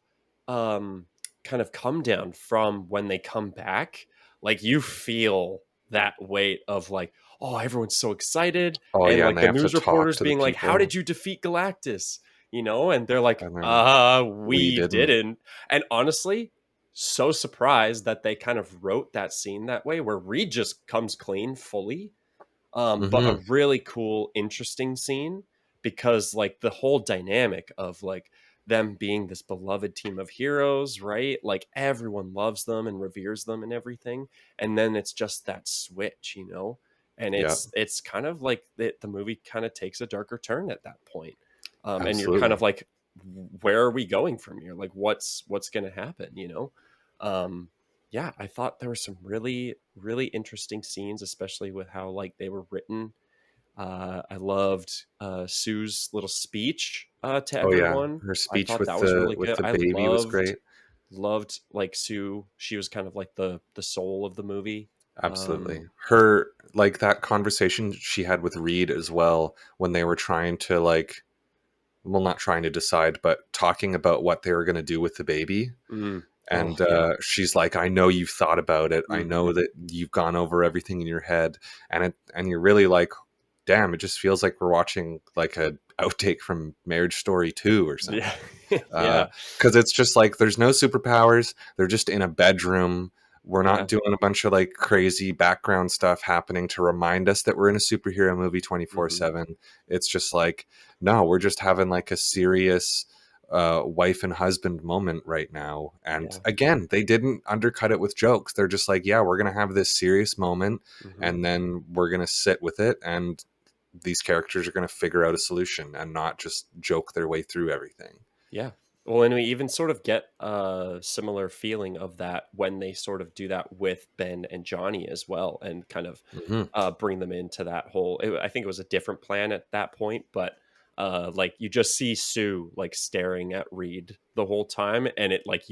Speaker 1: um, kind of come down from when they come back, like, you feel that weight of, like, "Oh, everyone's so excited,"
Speaker 2: Oh
Speaker 1: and,
Speaker 2: yeah, and
Speaker 1: like,
Speaker 2: they
Speaker 1: the
Speaker 2: have to
Speaker 1: news
Speaker 2: talk
Speaker 1: reporters
Speaker 2: to the
Speaker 1: being like, "How
Speaker 2: people,
Speaker 1: did you defeat Galactus?" You know, and they're like,
Speaker 2: and then we
Speaker 1: we
Speaker 2: didn't.
Speaker 1: didn't." And honestly, so surprised that they kind of wrote that scene that way where Reed just comes clean fully, but a
Speaker 2: Hmm.
Speaker 1: really cool, interesting scene because, like, the whole dynamic of, like, them being this beloved team of heroes, right? Like, everyone loves them and reveres them and everything. And then it's just that switch, you know? And
Speaker 2: Yeah,
Speaker 1: it's kind of like the movie kind of takes a darker turn at that point. And you're kind
Speaker 2: absolutely.
Speaker 1: of like, where are we going from here? Like, what's going to happen, you know? Yeah, I thought there were some really, really interesting scenes, especially with how, like, they were written. I loved Sue's little speech to
Speaker 2: Oh yeah,
Speaker 1: everyone.
Speaker 2: her
Speaker 1: I
Speaker 2: speech
Speaker 1: thought that was really
Speaker 2: with
Speaker 1: good.
Speaker 2: the
Speaker 1: I
Speaker 2: baby was
Speaker 1: loved
Speaker 2: great.
Speaker 1: loved like Sue. She was kind of like the soul of the movie. Um,
Speaker 2: Absolutely. Her, like, that conversation she had with Reed as well, when they were trying to like, well, not trying to decide, but talking about what they were going to do with the baby.
Speaker 1: oh
Speaker 2: And
Speaker 1: yeah.
Speaker 2: she's like, I know you've thought about it. I
Speaker 1: Hmm.
Speaker 2: know that you've gone over everything in your head. And you're really like, damn, it just feels like we're watching like a outtake from Marriage Story 2 or
Speaker 1: Yeah.
Speaker 2: something.
Speaker 1: Yeah.
Speaker 2: Because it's just like, there's no superpowers. They're just in a bedroom. We're not
Speaker 1: Yeah.
Speaker 2: doing a bunch of like crazy background stuff happening to remind us that we're in a superhero movie
Speaker 1: Hmm.
Speaker 2: 24/7. It's just like, no, we're just having like a serious wife and husband moment right now. And
Speaker 1: Yeah.
Speaker 2: again, they didn't undercut it with jokes. They're just like, yeah, we're going to have this serious moment,
Speaker 1: Hmm.
Speaker 2: and then we're going to sit with it. And these characters are going to figure out a solution and not just joke their way through everything.
Speaker 1: Yeah. Well, and we even sort of get a similar feeling of that when they sort of do that with Ben and Johnny as well, and kind of
Speaker 2: Hmm.
Speaker 1: bring them into that whole. I think it was a different plan at that point, but like, you just see Sue, like, staring at Reed the whole time, and it, like,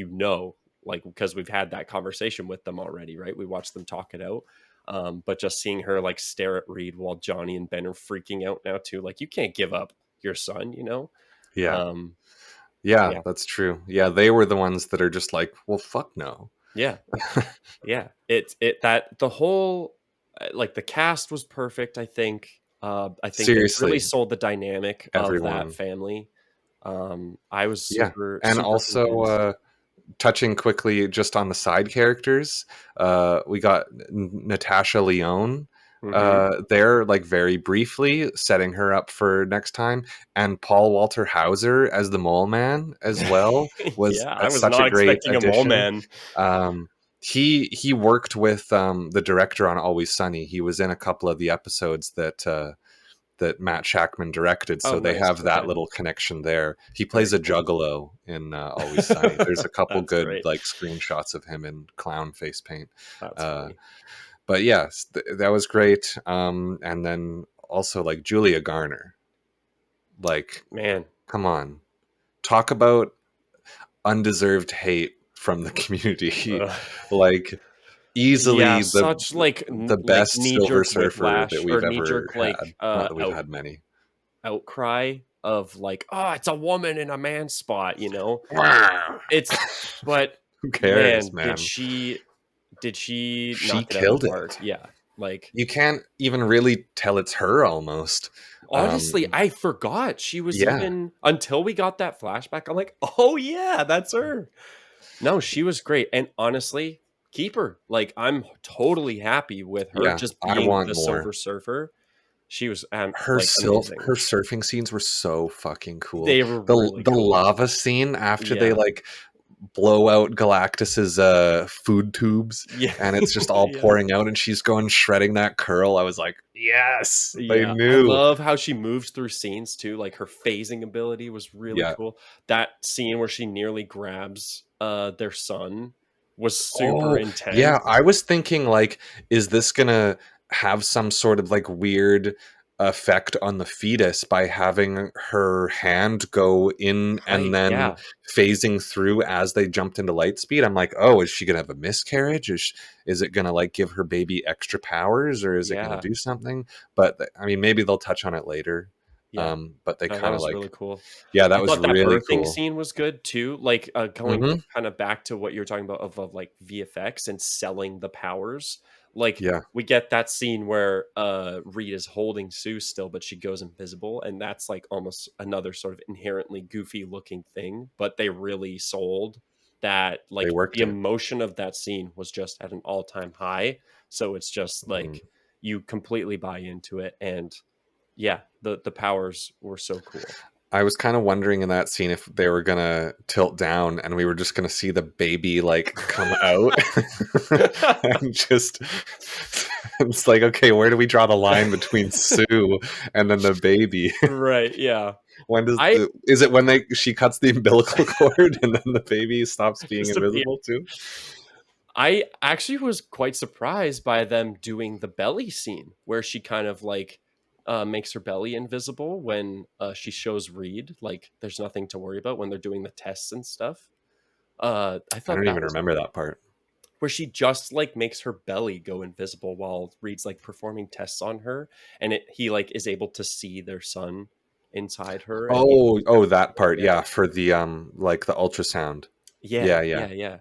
Speaker 1: like, because we've had that conversation with them already, right? We watched them talk it out. But just seeing her, like, stare at Reed while Johnny and Ben are freaking out now too, like, you can't give up your son, you know?
Speaker 2: Yeah.
Speaker 1: Um,
Speaker 2: Yeah,
Speaker 1: yeah.
Speaker 2: that's true. Yeah, they were the ones that are just like, well, fuck no.
Speaker 1: Yeah. Yeah. It that the whole, like, the cast was perfect, I think. I think they really
Speaker 2: Seriously,
Speaker 1: sold the dynamic of that
Speaker 2: everyone.
Speaker 1: family. I was
Speaker 2: Yeah.
Speaker 1: super
Speaker 2: And
Speaker 1: super
Speaker 2: also,
Speaker 1: convinced.
Speaker 2: touching quickly just on the side characters, we got Natasha Lyonne.
Speaker 1: Hmm.
Speaker 2: There, like very briefly, setting her up for next time, and Paul Walter Hauser as the Mole Man as well was
Speaker 1: Yeah, I was
Speaker 2: such a
Speaker 1: not
Speaker 2: great
Speaker 1: expecting a mole
Speaker 2: addition.
Speaker 1: man.
Speaker 2: Um, he worked with the director on Always Sunny. He was in a couple of the episodes that Matt Shackman directed,
Speaker 1: Oh,
Speaker 2: so they
Speaker 1: nice.
Speaker 2: have that
Speaker 1: Okay,
Speaker 2: little connection there. He
Speaker 1: very
Speaker 2: plays a
Speaker 1: cool.
Speaker 2: juggalo in Always Sunny. There's a couple
Speaker 1: That's
Speaker 2: good
Speaker 1: great.
Speaker 2: like screenshots of him in clown face paint.
Speaker 1: That's
Speaker 2: Uh,
Speaker 1: funny.
Speaker 2: but yes, that was great. And then also like Julia Garner, like
Speaker 1: Man,
Speaker 2: come on, talk about undeserved hate from the community.
Speaker 1: ugh.
Speaker 2: Like
Speaker 1: Yeah,
Speaker 2: easily
Speaker 1: such like
Speaker 2: the
Speaker 1: like
Speaker 2: best
Speaker 1: knee
Speaker 2: Silver
Speaker 1: jerk
Speaker 2: Surfer that
Speaker 1: whiplash or
Speaker 2: we've
Speaker 1: knee
Speaker 2: ever
Speaker 1: jerk
Speaker 2: had.
Speaker 1: like
Speaker 2: Not that we've had many.
Speaker 1: outcry of like, oh, it's a woman in a man spot, you know?
Speaker 2: Who
Speaker 1: It's but
Speaker 2: cares,
Speaker 1: man,
Speaker 2: man?
Speaker 1: did she
Speaker 2: She
Speaker 1: knock it out of the
Speaker 2: killed
Speaker 1: park?
Speaker 2: it.
Speaker 1: Yeah. Like
Speaker 2: You can't even really tell it's her almost.
Speaker 1: honestly, I forgot she was
Speaker 2: Yeah,
Speaker 1: even until we got that flashback. I'm like, oh yeah, that's her. No, she was great. And honestly, keep her. Like I'm totally happy with her
Speaker 2: yeah.
Speaker 1: just
Speaker 2: I
Speaker 1: being
Speaker 2: want
Speaker 1: the Silver
Speaker 2: more.
Speaker 1: Surfer. She was like
Speaker 2: Her
Speaker 1: amazing.
Speaker 2: surfing scenes were so fucking cool.
Speaker 1: They were
Speaker 2: The
Speaker 1: really
Speaker 2: the
Speaker 1: cool.
Speaker 2: lava scene after they
Speaker 1: Yeah.
Speaker 2: like blow out Galactus's food tubes
Speaker 1: Yeah.
Speaker 2: and it's just all
Speaker 1: Yeah.
Speaker 2: pouring out and she's going shredding that curl. I was like, yes, I
Speaker 1: Yeah. I
Speaker 2: knew.
Speaker 1: love how she moves through scenes too. Like her phasing ability was really
Speaker 2: Yeah.
Speaker 1: cool. That scene where she nearly grabs their son was super
Speaker 2: Oh, yeah.
Speaker 1: intense.
Speaker 2: I was thinking, like, is this gonna have some sort of like weird effect on the fetus by having her hand go in and
Speaker 1: Right.
Speaker 2: then
Speaker 1: Yeah.
Speaker 2: phasing through as they jumped into light speed? I'm like, oh, is she gonna have a miscarriage? Is it gonna like give her baby extra powers, or is it gonna
Speaker 1: Yeah.
Speaker 2: do something? But I mean, maybe they'll touch on it later.
Speaker 1: Yeah.
Speaker 2: But they
Speaker 1: No, that
Speaker 2: kind of
Speaker 1: was
Speaker 2: like,
Speaker 1: really cool.
Speaker 2: yeah, that
Speaker 1: I
Speaker 2: was
Speaker 1: thought that
Speaker 2: really
Speaker 1: birthing
Speaker 2: cool.
Speaker 1: scene was good too, like, going
Speaker 2: Hmm.
Speaker 1: kinda back to what you were talking about of, like, VFX and selling the powers. Like,
Speaker 2: Yeah,
Speaker 1: we get that scene where, Reed is holding Sue still, but she goes invisible, and that's, like, almost another sort of inherently goofy looking thing, but they really sold that,
Speaker 2: they
Speaker 1: like, the
Speaker 2: worked it.
Speaker 1: emotion of that scene was just at an all-time high, so it's just,
Speaker 2: Mhm.
Speaker 1: like, you completely buy into it, and yeah, the powers were so cool.
Speaker 2: I was kind of wondering in that scene if they were gonna tilt down and we were just gonna see the baby like come out and just it's like, okay, where do we draw the line between Sue and then the baby?
Speaker 1: Right, yeah.
Speaker 2: When does
Speaker 1: I
Speaker 2: is it when they she cuts the umbilical cord and then the baby stops being
Speaker 1: just a yeah.
Speaker 2: invisible too?
Speaker 1: I actually was quite surprised by them doing the belly scene where she kind of, like, makes her belly invisible when, she shows Reed, like, there's nothing to worry about when they're doing the tests and stuff. I
Speaker 2: I
Speaker 1: thought
Speaker 2: don't
Speaker 1: that
Speaker 2: even
Speaker 1: was
Speaker 2: remember
Speaker 1: great.
Speaker 2: that part.
Speaker 1: Where she just, like, makes her belly go invisible while Reed's, like, performing tests on her, and he, like, is able to see their son inside her, and he
Speaker 2: Oh, oh, that part,
Speaker 1: yeah.
Speaker 2: yeah, for the like the ultrasound.
Speaker 1: Yeah,
Speaker 2: Yeah, yeah.
Speaker 1: yeah, yeah.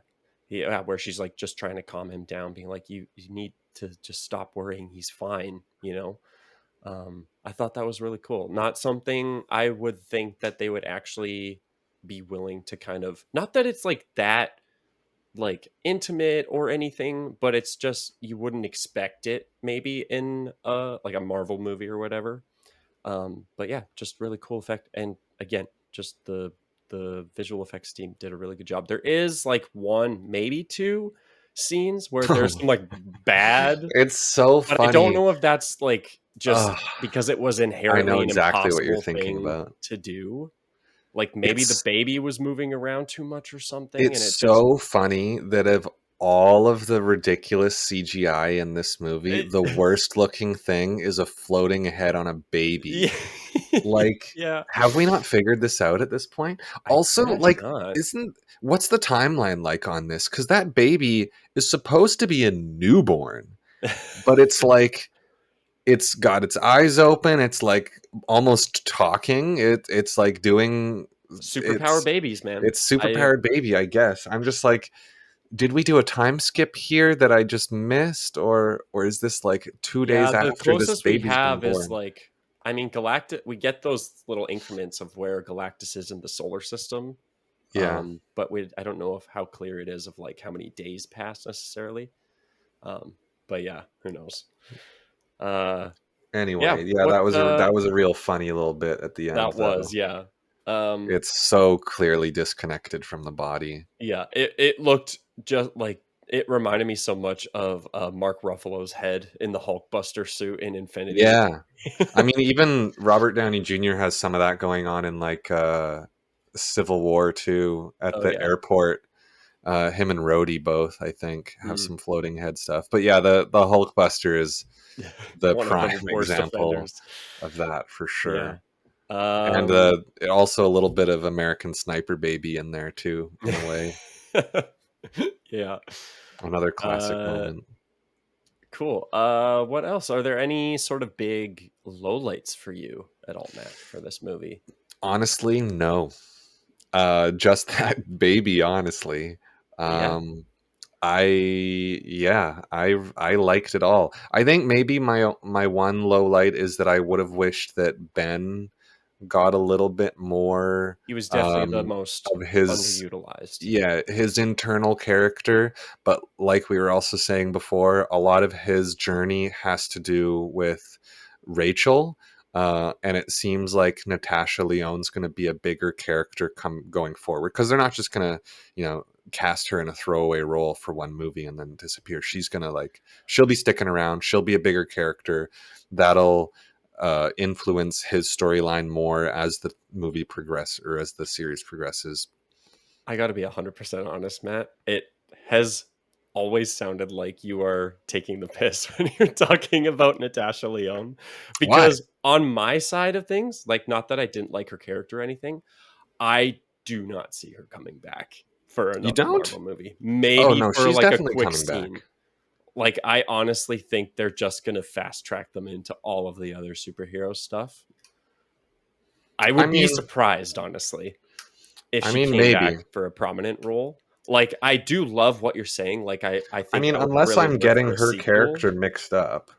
Speaker 1: Yeah, where she's, like, just trying to calm him down, being like, You need to just stop worrying, he's fine," you know? I thought that was really cool. Not something I would think that they would actually be willing to kind of not that it's, like, that, like, intimate or anything, but it's just you wouldn't expect it maybe in, like, a Marvel movie or whatever. But yeah, just really cool effect. And again, just the visual effects team did a really good job. There is like one, maybe two scenes where there's some like bad,
Speaker 2: It's so
Speaker 1: but I don't
Speaker 2: funny.
Speaker 1: know if that's like just
Speaker 2: Ugh,
Speaker 1: because it was
Speaker 2: I know
Speaker 1: inherently an
Speaker 2: exactly what you're
Speaker 1: impossible
Speaker 2: thinking
Speaker 1: thing
Speaker 2: about.
Speaker 1: to do. Like maybe the
Speaker 2: It's
Speaker 1: baby was moving around too much or something,
Speaker 2: it's
Speaker 1: and it just
Speaker 2: so funny that of all of the ridiculous CGI in this movie,
Speaker 1: it,
Speaker 2: the worst looking thing is a floating head on a baby.
Speaker 1: yeah,
Speaker 2: Like,
Speaker 1: yeah.
Speaker 2: have we not figured this out at this point?
Speaker 1: I
Speaker 2: Also,
Speaker 1: guess
Speaker 2: like,
Speaker 1: not.
Speaker 2: isn't what's the timeline like on this? Because that baby is supposed to be a newborn, but it's like it's got its eyes open. It's like almost talking. It's like doing
Speaker 1: Superpower
Speaker 2: it's
Speaker 1: babies, man.
Speaker 2: it's
Speaker 1: I
Speaker 2: superpowered baby, I guess. I'm just like, did we do a time skip here that I just missed, or is this like 2 days
Speaker 1: Yeah, the
Speaker 2: after this
Speaker 1: closest we
Speaker 2: baby's been
Speaker 1: have is
Speaker 2: born?
Speaker 1: like I mean, Galactus. We get those little increments of where Galactus is in the solar system,
Speaker 2: Yeah.
Speaker 1: but I don't know if how clear it is of like how many days pass necessarily. Um, but yeah, who knows? Uh, yeah,
Speaker 2: Anyway, yeah,
Speaker 1: what
Speaker 2: that was a real funny little bit at the end,
Speaker 1: that was,
Speaker 2: though.
Speaker 1: yeah. Um,
Speaker 2: It's so clearly disconnected from the body.
Speaker 1: yeah, it looked just like it reminded me so much of Mark Ruffalo's head in the Hulkbuster suit in Infinity.
Speaker 2: Yeah. I mean, even Robert Downey Jr. has some of that going on in like Civil War too at
Speaker 1: Oh
Speaker 2: the
Speaker 1: yeah.
Speaker 2: airport. Him and Rhodey both, I think, have
Speaker 1: Mm.
Speaker 2: some floating head stuff. But yeah, the Hulkbuster is the
Speaker 1: One of the
Speaker 2: prime
Speaker 1: worst
Speaker 2: example
Speaker 1: offenders.
Speaker 2: of that for
Speaker 1: Yeah.
Speaker 2: sure. And
Speaker 1: Um,
Speaker 2: also a little bit of American Sniper Baby in there too, in a way.
Speaker 1: yeah.
Speaker 2: Another classic
Speaker 1: Uh,
Speaker 2: moment.
Speaker 1: cool. What else? Are there any sort of big lowlights for you at all, Matt, for this movie?
Speaker 2: Honestly, no. Just that baby, honestly.
Speaker 1: Yeah.
Speaker 2: Um, I yeah, I liked it all. I think maybe my one low light is that I would have wished that Ben got a little bit more
Speaker 1: He was definitely the most
Speaker 2: of his
Speaker 1: underutilized.
Speaker 2: yeah, his internal character, but like we were also saying before, a lot of his journey has to do with Rachel. And it seems like Natasha Lyonne's going to be a bigger character going forward because they're not just going to, cast her in a throwaway role for one movie and then disappear. She's going to she'll be sticking around. She'll be a bigger character that'll influence his storyline more as the movie progresses or as the series progresses.
Speaker 1: I got to be 100% honest, Matt. It has always sounded like you are taking the piss when you're talking about Natasha Lyonne.
Speaker 2: Why?
Speaker 1: Because on my side of things, like, not that I didn't like her character or anything, I do not see her coming back for
Speaker 2: You
Speaker 1: another
Speaker 2: don't?
Speaker 1: Marvel movie.
Speaker 2: Oh
Speaker 1: Maybe
Speaker 2: no,
Speaker 1: for
Speaker 2: she's
Speaker 1: like a
Speaker 2: definitely
Speaker 1: quick
Speaker 2: coming
Speaker 1: scene.
Speaker 2: back.
Speaker 1: Like, I honestly think they're just going to fast track them into all of the other superhero stuff. I
Speaker 2: I
Speaker 1: would be
Speaker 2: mean,
Speaker 1: surprised, honestly, if
Speaker 2: I
Speaker 1: she
Speaker 2: mean
Speaker 1: came back
Speaker 2: maybe.
Speaker 1: for a prominent role. Like, I do love what you're saying. Like, I
Speaker 2: I
Speaker 1: think
Speaker 2: mean,
Speaker 1: that would
Speaker 2: unless
Speaker 1: really
Speaker 2: I'm
Speaker 1: work
Speaker 2: getting
Speaker 1: for a
Speaker 2: her
Speaker 1: sequel.
Speaker 2: character mixed up.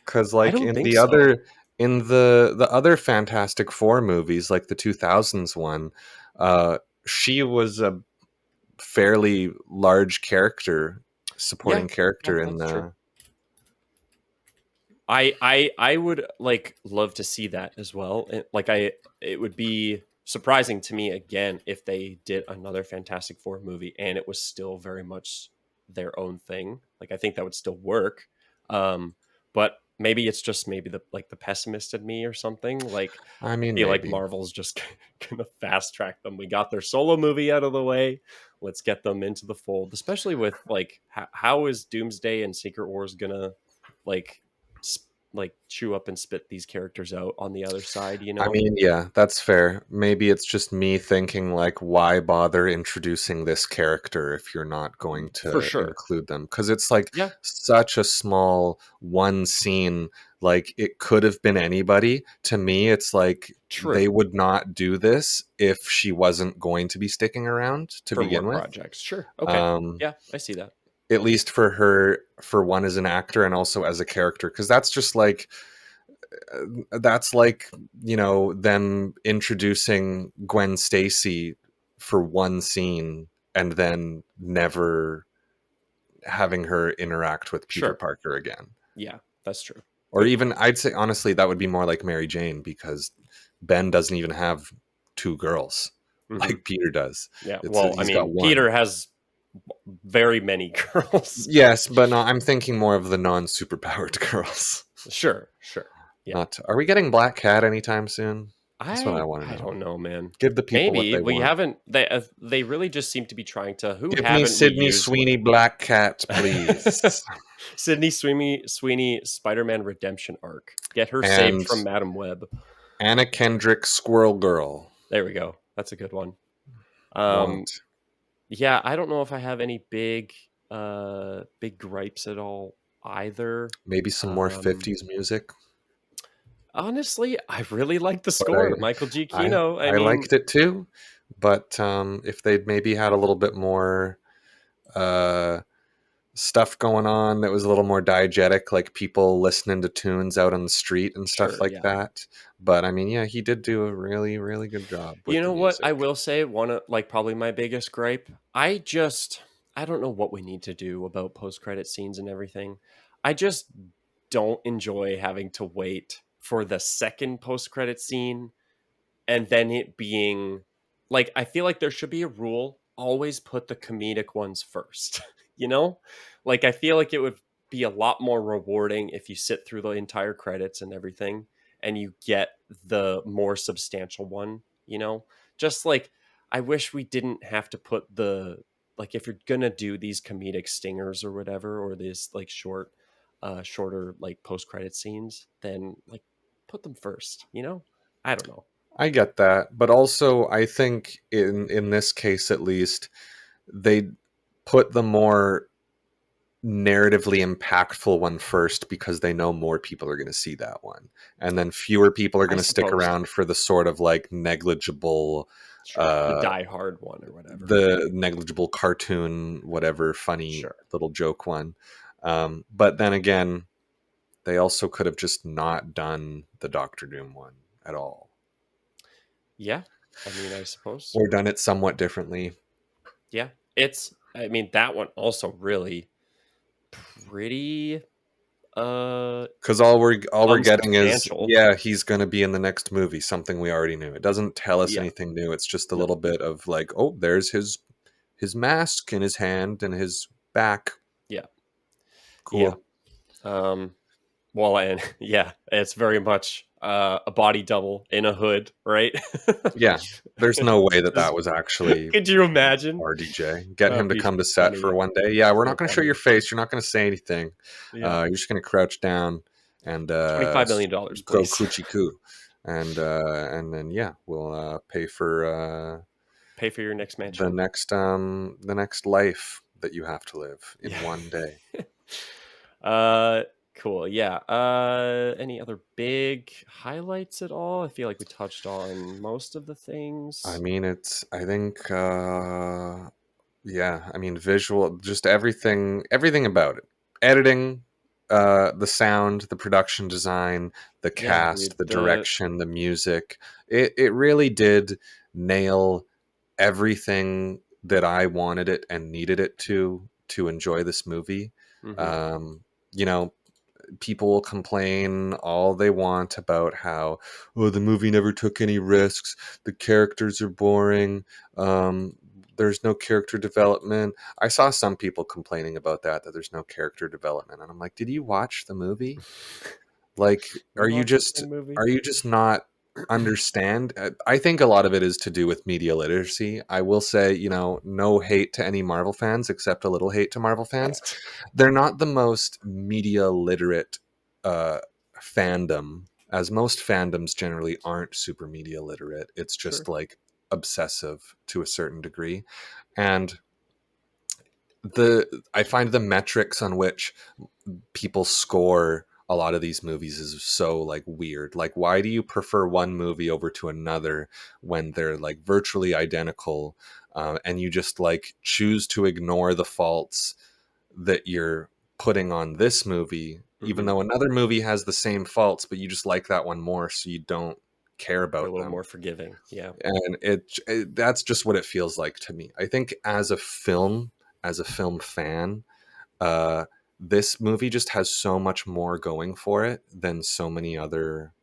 Speaker 2: Cuz
Speaker 1: I
Speaker 2: like
Speaker 1: don't think so.
Speaker 2: in the other Fantastic Four movies, like the 2000s one, she was a fairly large character,
Speaker 1: Yeah,
Speaker 2: supporting
Speaker 1: yeah,
Speaker 2: character in
Speaker 1: that's true.
Speaker 2: the
Speaker 1: I would like love to see that as well. It would be surprising to me again if they did another Fantastic Four movie and it was still very much their own thing. Like, I think that would still work. But maybe it's just maybe the pessimist in me or something. Like,
Speaker 2: I
Speaker 1: I
Speaker 2: mean
Speaker 1: feel like
Speaker 2: maybe.
Speaker 1: Marvel's just gonna fast track them. We got their solo movie out of the way. Let's get them into the fold, especially with like how is Doomsday and Secret Wars gonna like chew up and spit these characters out on the other side, you
Speaker 2: I
Speaker 1: know?
Speaker 2: mean, yeah, that's fair. Maybe it's just me thinking like, why bother introducing this character if you're not going
Speaker 1: For
Speaker 2: to
Speaker 1: sure.
Speaker 2: include them? Because it's like
Speaker 1: Yeah,
Speaker 2: such a small one scene. Like it could have been anybody. To me, it's like they
Speaker 1: true.
Speaker 2: would not do this if she wasn't going to be sticking around to
Speaker 1: For more
Speaker 2: begin with.
Speaker 1: projects. Sure. Okay.
Speaker 2: Um,
Speaker 1: Yeah, I see that.
Speaker 2: at least for her, for one as an actor and also as a character, because that's just like that's like them introducing Gwen Stacy for one scene and then never having her interact with Peter
Speaker 1: Sure.
Speaker 2: Parker again.
Speaker 1: Yeah, that's true.
Speaker 2: Or
Speaker 1: Good
Speaker 2: even
Speaker 1: point.
Speaker 2: I'd say honestly that would be more like Mary Jane because Ben doesn't even have two girls
Speaker 1: Hmm.
Speaker 2: like Peter does.
Speaker 1: Yeah.
Speaker 2: It's
Speaker 1: Well, I
Speaker 2: he's got
Speaker 1: mean,
Speaker 2: one.
Speaker 1: Peter has very many girls.
Speaker 2: Yes, but no, I'm thinking more of the non-superpowered girls.
Speaker 1: Sure. Sure. Yeah.
Speaker 2: Not are we getting Black Cat anytime soon? That's what I
Speaker 1: I
Speaker 2: want to
Speaker 1: I
Speaker 2: know.
Speaker 1: don't know, man.
Speaker 2: Give the people what
Speaker 1: Maybe
Speaker 2: they
Speaker 1: we
Speaker 2: want.
Speaker 1: haven't. They really just seem to be trying to. Who
Speaker 2: Give me
Speaker 1: haven't we
Speaker 2: Sydney
Speaker 1: used
Speaker 2: Sweeney
Speaker 1: with?
Speaker 2: Black Cat, please.
Speaker 1: Sydney Sweeney Spider-Man redemption arc. Get her saved
Speaker 2: And
Speaker 1: from Madam Web.
Speaker 2: Anna Kendrick Squirrel Girl.
Speaker 1: There we go. That's a good one. Um,
Speaker 2: Want.
Speaker 1: yeah, I don't know if I have any big gripes at all either.
Speaker 2: Maybe some more
Speaker 1: Um,
Speaker 2: 50s music.
Speaker 1: honestly, I really like the
Speaker 2: But
Speaker 1: score. Michael
Speaker 2: I
Speaker 1: Giacchino. I
Speaker 2: I
Speaker 1: mean,
Speaker 2: liked it too. But if they'd maybe had a little bit more uh stuff going on that was a little more diegetic, like people listening to tunes out on the street and stuff
Speaker 1: Sure,
Speaker 2: like
Speaker 1: yeah.
Speaker 2: that. But I mean, yeah, he did do a really, really good job
Speaker 1: You
Speaker 2: with the
Speaker 1: know what? I
Speaker 2: music.
Speaker 1: will say one of like probably my biggest gripe. I don't know what we need to do about post-credit scenes and everything. I just don't enjoy having to wait for the second post-credit scene and then it being like I feel like there should be a rule always put the comedic ones first. You know? Like I feel like it would be a lot more rewarding if you sit through the entire credits and everything and you get the more substantial one, you know? Just like I wish we didn't have to put the like if you're going to do these comedic stingers or whatever or these like shorter like post credit scenes, then like put them first, you know? I don't know.
Speaker 2: I get that, but also I think in this case at least, they put the more narratively impactful one first because they know more people are going to see that one, and then fewer people are
Speaker 1: I
Speaker 2: going to stick
Speaker 1: suppose.
Speaker 2: around for the sort of like negligible,
Speaker 1: Sure. The
Speaker 2: uh
Speaker 1: Die Hard one or whatever.
Speaker 2: the negligible cartoon, whatever, funny
Speaker 1: Sure.
Speaker 2: little joke one. But then again, they also could have just not done the Doctor Doom one at all,
Speaker 1: Yeah. I mean, I suppose.
Speaker 2: or done it somewhat differently.
Speaker 1: Yeah. I mean, that one also really pretty
Speaker 2: Because all we're getting is,
Speaker 1: unsubstantial.
Speaker 2: yeah, he's going to be in the next movie, something we already knew. It doesn't tell us
Speaker 1: Yeah.
Speaker 2: anything new. It's just a
Speaker 1: No.
Speaker 2: little bit of like, oh, there's his mask in his hand and his back.
Speaker 1: Yeah. Yeah.
Speaker 2: Cool.
Speaker 1: Um well and yeah, it's very much a body double in a hood, right?
Speaker 2: Yeah, there's no way that
Speaker 1: Just
Speaker 2: that was actually
Speaker 1: could you imagine?
Speaker 2: RDJ. Get
Speaker 1: That
Speaker 2: him
Speaker 1: would
Speaker 2: to
Speaker 1: be
Speaker 2: come to set for
Speaker 1: funny.
Speaker 2: one day. Yeah, we're not
Speaker 1: So
Speaker 2: going to show your
Speaker 1: funny.
Speaker 2: face. You're not going to say anything.
Speaker 1: Yeah.
Speaker 2: You're just going to crouch down and
Speaker 1: $25 million,
Speaker 2: go
Speaker 1: please.
Speaker 2: coochie coo, and then yeah, we'll pay for
Speaker 1: Pay for your next
Speaker 2: the
Speaker 1: mansion.
Speaker 2: next life that you have to live in
Speaker 1: Yeah.
Speaker 2: one day.
Speaker 1: uh cool. Yeah. Any other big highlights at all? I feel like we touched on most of the
Speaker 2: I
Speaker 1: things.
Speaker 2: mean, I think yeah, I mean, visual, just everything about it. Editing, the sound, the production design, the
Speaker 1: Yeah, dude.
Speaker 2: cast, the
Speaker 1: The
Speaker 2: direction, the music. It really did nail everything that I wanted it and needed it to enjoy this movie.
Speaker 1: mhm.
Speaker 2: Um, you know, people will complain all they want about how, oh, the movie never took any risks, the characters are boring, um, there's no character development. I saw some people complaining about that there's no character development, and I'm like, did you watch the movie? Like, are
Speaker 1: We
Speaker 2: you
Speaker 1: watched the
Speaker 2: just
Speaker 1: same movie.
Speaker 2: are you just not understand? I think a lot of it is to do with media literacy. I will say, no hate to any Marvel fans, except a little hate to Marvel fans. They're not the most media literate uh, fandom, as most fandoms generally aren't super media literate. It's just
Speaker 1: Sure.
Speaker 2: like obsessive to a certain degree, and I find the metrics on which people score a lot of these movies is so like weird. Like, why do you prefer one movie over to another when they're like virtually identical, and you just like choose to ignore the faults that you're putting on this movie, even
Speaker 1: Mhm.
Speaker 2: though another movie has the same faults, but you just like that one more, so you don't care
Speaker 1: You're a
Speaker 2: about
Speaker 1: little
Speaker 2: them.
Speaker 1: more forgiving. Yeah.
Speaker 2: And that's just what it feels like to me. I think as a film fan, uh, this movie just has so much more going for it than so many other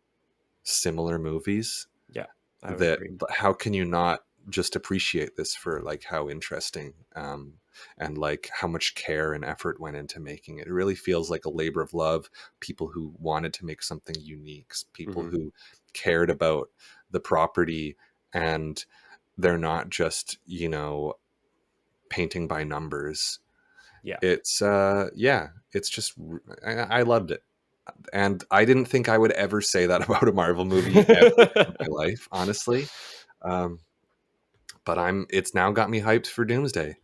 Speaker 2: similar movies,
Speaker 1: Yeah. I would
Speaker 2: that
Speaker 1: agree.
Speaker 2: how can you not just appreciate this for like how interesting, and like how much care and effort went into making it. It really feels like a labor of love. People who wanted to make something unique, people
Speaker 1: Mhm.
Speaker 2: who cared about the property, and they're not just painting by numbers.
Speaker 1: Yeah.
Speaker 2: Yeah, it's just, I loved it, and I didn't think I would ever say that about a Marvel movie ever in my life, honestly. Um, but it's now got me hyped for Doomsday.
Speaker 1: Yeah.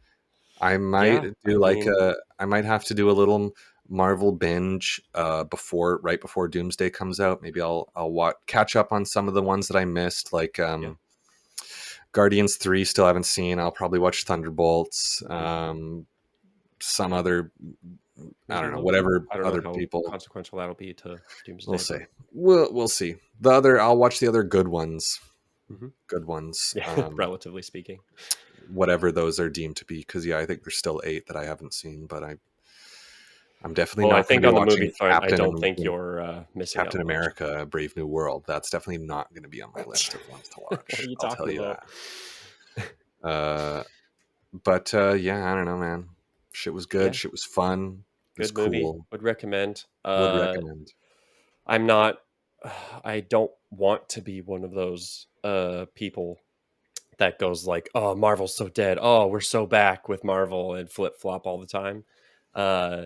Speaker 1: I mean,
Speaker 2: I might have to do a little Marvel binge right before Doomsday comes out. Maybe I'll catch up on some of the ones that I missed, like
Speaker 1: yeah.
Speaker 2: Guardians 3 still haven't seen. I'll probably watch Thunderbolts.
Speaker 1: Mhm.
Speaker 2: some other, I
Speaker 1: Maybe
Speaker 2: don't know,
Speaker 1: Loki.
Speaker 2: whatever
Speaker 1: I don't know
Speaker 2: other
Speaker 1: how
Speaker 2: people.
Speaker 1: consequential that'll be to
Speaker 2: We'll
Speaker 1: Doomsday,
Speaker 2: see.
Speaker 1: but
Speaker 2: We'll see. The other, I'll watch the other good ones.
Speaker 1: mhm.
Speaker 2: Good ones.
Speaker 1: Yeah, relatively speaking.
Speaker 2: Whatever those are deemed to be, because yeah, I think there's still 8 that I haven't seen, but I'm definitely
Speaker 1: Well, I
Speaker 2: not going to
Speaker 1: think
Speaker 2: be
Speaker 1: on the movie
Speaker 2: watching
Speaker 1: front, I don't think you're missing out
Speaker 2: Captain
Speaker 1: much.
Speaker 2: America: Brave New World. That's definitely not going to be on my list of ones to
Speaker 1: What are
Speaker 2: watch.
Speaker 1: you
Speaker 2: I'll tell
Speaker 1: talking
Speaker 2: you
Speaker 1: about?
Speaker 2: that. Uh, but yeah, I don't know, man. Shit was good.
Speaker 1: Yeah,
Speaker 2: Shit was fun. It was
Speaker 1: good movie.
Speaker 2: cool.
Speaker 1: Would recommend.
Speaker 2: Would recommend.
Speaker 1: I'm not. I don't want to be one of those people that goes like, "Oh, Marvel's so dead. Oh, we're so back with Marvel," and flip flop all the time. Uh,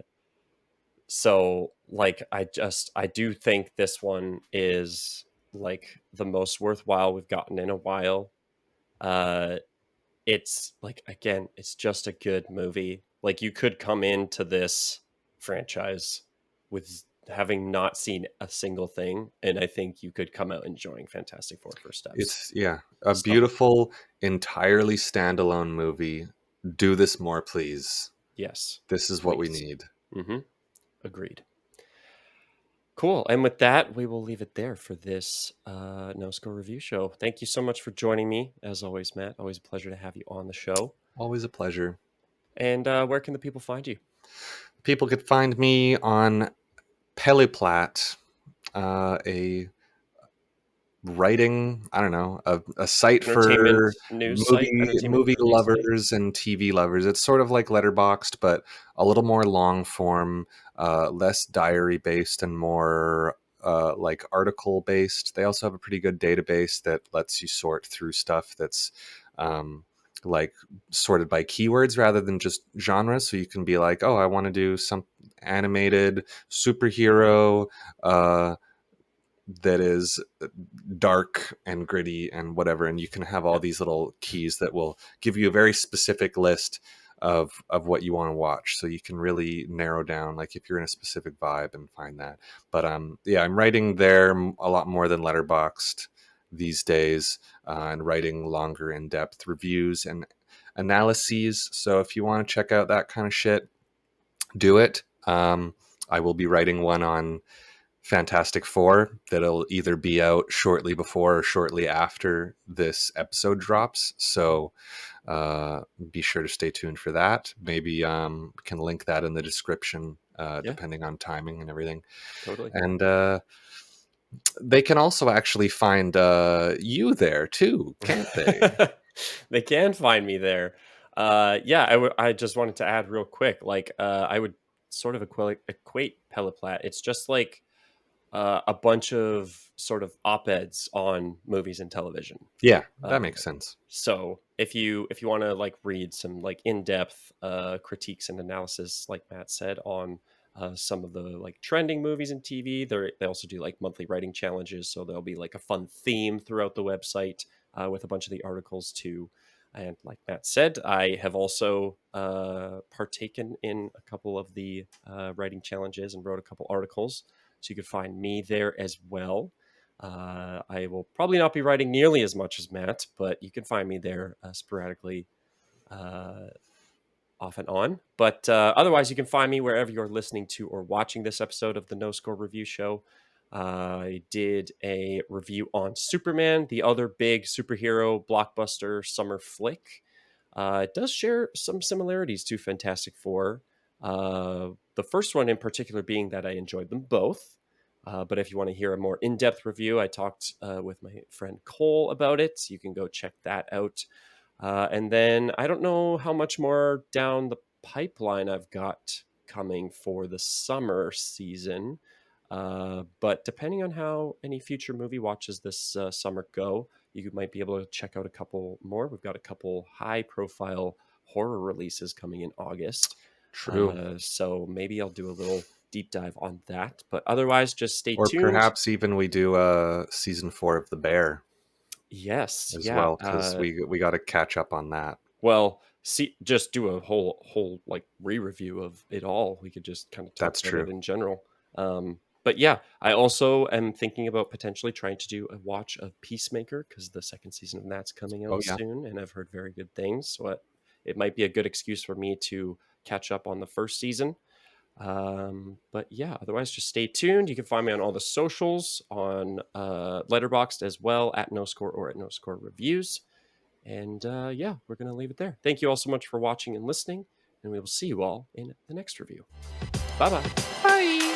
Speaker 1: so like, I do think this one is like the most worthwhile we've gotten in a while. Uh, it's like, again, it's just a good movie. Like, you could come into this franchise with having not seen a single thing, and I think you could come out enjoying Fantastic Four First Steps.
Speaker 2: It's yeah, a
Speaker 1: So
Speaker 2: beautiful, entirely standalone movie. Do this more, please.
Speaker 1: yes,
Speaker 2: This is what we
Speaker 1: please.
Speaker 2: need.
Speaker 1: Mm-hmm. Agreed. Cool. And with that, we will leave it there for this No Score Review show. Thank you so much for joining me, as always, Matt. Always a pleasure to have you on the show.
Speaker 2: Always a pleasure.
Speaker 1: And where can the people find you?
Speaker 2: People could find me on Peliplat, a writing, I don't know, a site
Speaker 1: Entertainment
Speaker 2: for
Speaker 1: news site, entertainment
Speaker 2: movie
Speaker 1: review site.
Speaker 2: lovers and TV lovers. It's sort of like Letterboxd, but a little more long form, less diary based and more like article based. They also have a pretty good database that lets you sort through stuff that's like sorted by keywords rather than just genres. So you can be like, oh, I want to do some animated superhero. That is dark and gritty and whatever, and you can have all
Speaker 1: Yeah.
Speaker 2: these little keys that will give you a very specific list of what you want to watch, so you can really narrow down like if you're in a specific vibe and find that. But yeah, I'm writing there a lot more than Letterboxd these days, and writing longer in-depth reviews and analyses. So if you want to check out that kind of shit, do it. I will be writing one on Fantastic Four that'll either be out shortly before or shortly after this episode drops. So be sure to stay tuned for that. Maybe can link that in the description,
Speaker 1: Yeah,
Speaker 2: depending on timing and everything.
Speaker 1: totally.
Speaker 2: And they can also actually find you there too, can't they?
Speaker 1: They can find me there. Yeah, I just wanted to add real quick, like, I would sort of equate Peliplat. It's just like a bunch of sort of op-eds on movies and television.
Speaker 2: Yeah,
Speaker 1: Uh,
Speaker 2: that makes sense.
Speaker 1: so if you want to like read some like in-depth critiques and analysis, like Matt said, on some of the like trending movies and TV, they also do like monthly writing challenges. So there'll be like a fun theme throughout the website with a bunch of the articles too. And like Matt said, I have also partaken in a couple of the writing challenges and wrote a couple articles. So you could find me there as well. I will probably not be writing nearly as much as Matt, but you can find me there sporadically, uh, off and on. But otherwise, you can find me wherever you're listening to or watching this episode of the No Score Review Show. I did a review on Superman, the other big superhero blockbuster summer flick. It does share some similarities to Fantastic Four. The first one in particular being that I enjoyed them both. But if you want to hear a more in depth review, I talked with my friend Cole about it. You can go check that out. And then I don't know how much more down the pipeline I've got coming for the summer season. But depending on how any future movie watches this summer go, you might be able to check out a couple more. We've got a couple high profile horror releases coming in August.
Speaker 2: True.
Speaker 1: So maybe I'll do a little deep dive on that. But otherwise, just stay
Speaker 2: Or
Speaker 1: tuned.
Speaker 2: perhaps even we do season 4 of The Bear
Speaker 1: Yes,
Speaker 2: as
Speaker 1: yeah.
Speaker 2: well, because we got to catch up on that.
Speaker 1: Well, see, just do a whole like re-review of it all. We could just kind of talk
Speaker 2: That's
Speaker 1: about it
Speaker 2: true.
Speaker 1: in general. But yeah, I also am thinking about potentially trying to do a watch of Peacemaker because the second season of that's coming
Speaker 2: Oh
Speaker 1: out
Speaker 2: yeah.
Speaker 1: soon, and I've heard very good things. So it might be a good excuse for me to catch up on the first season. But yeah, otherwise just stay tuned. You can find me on all the socials, on Letterboxd as well, at No Score or at No Score Reviews. And yeah, we're going to leave it there. Thank you all so much for watching and listening, and we will see you all in the next review. Bye-bye.
Speaker 2: Bye.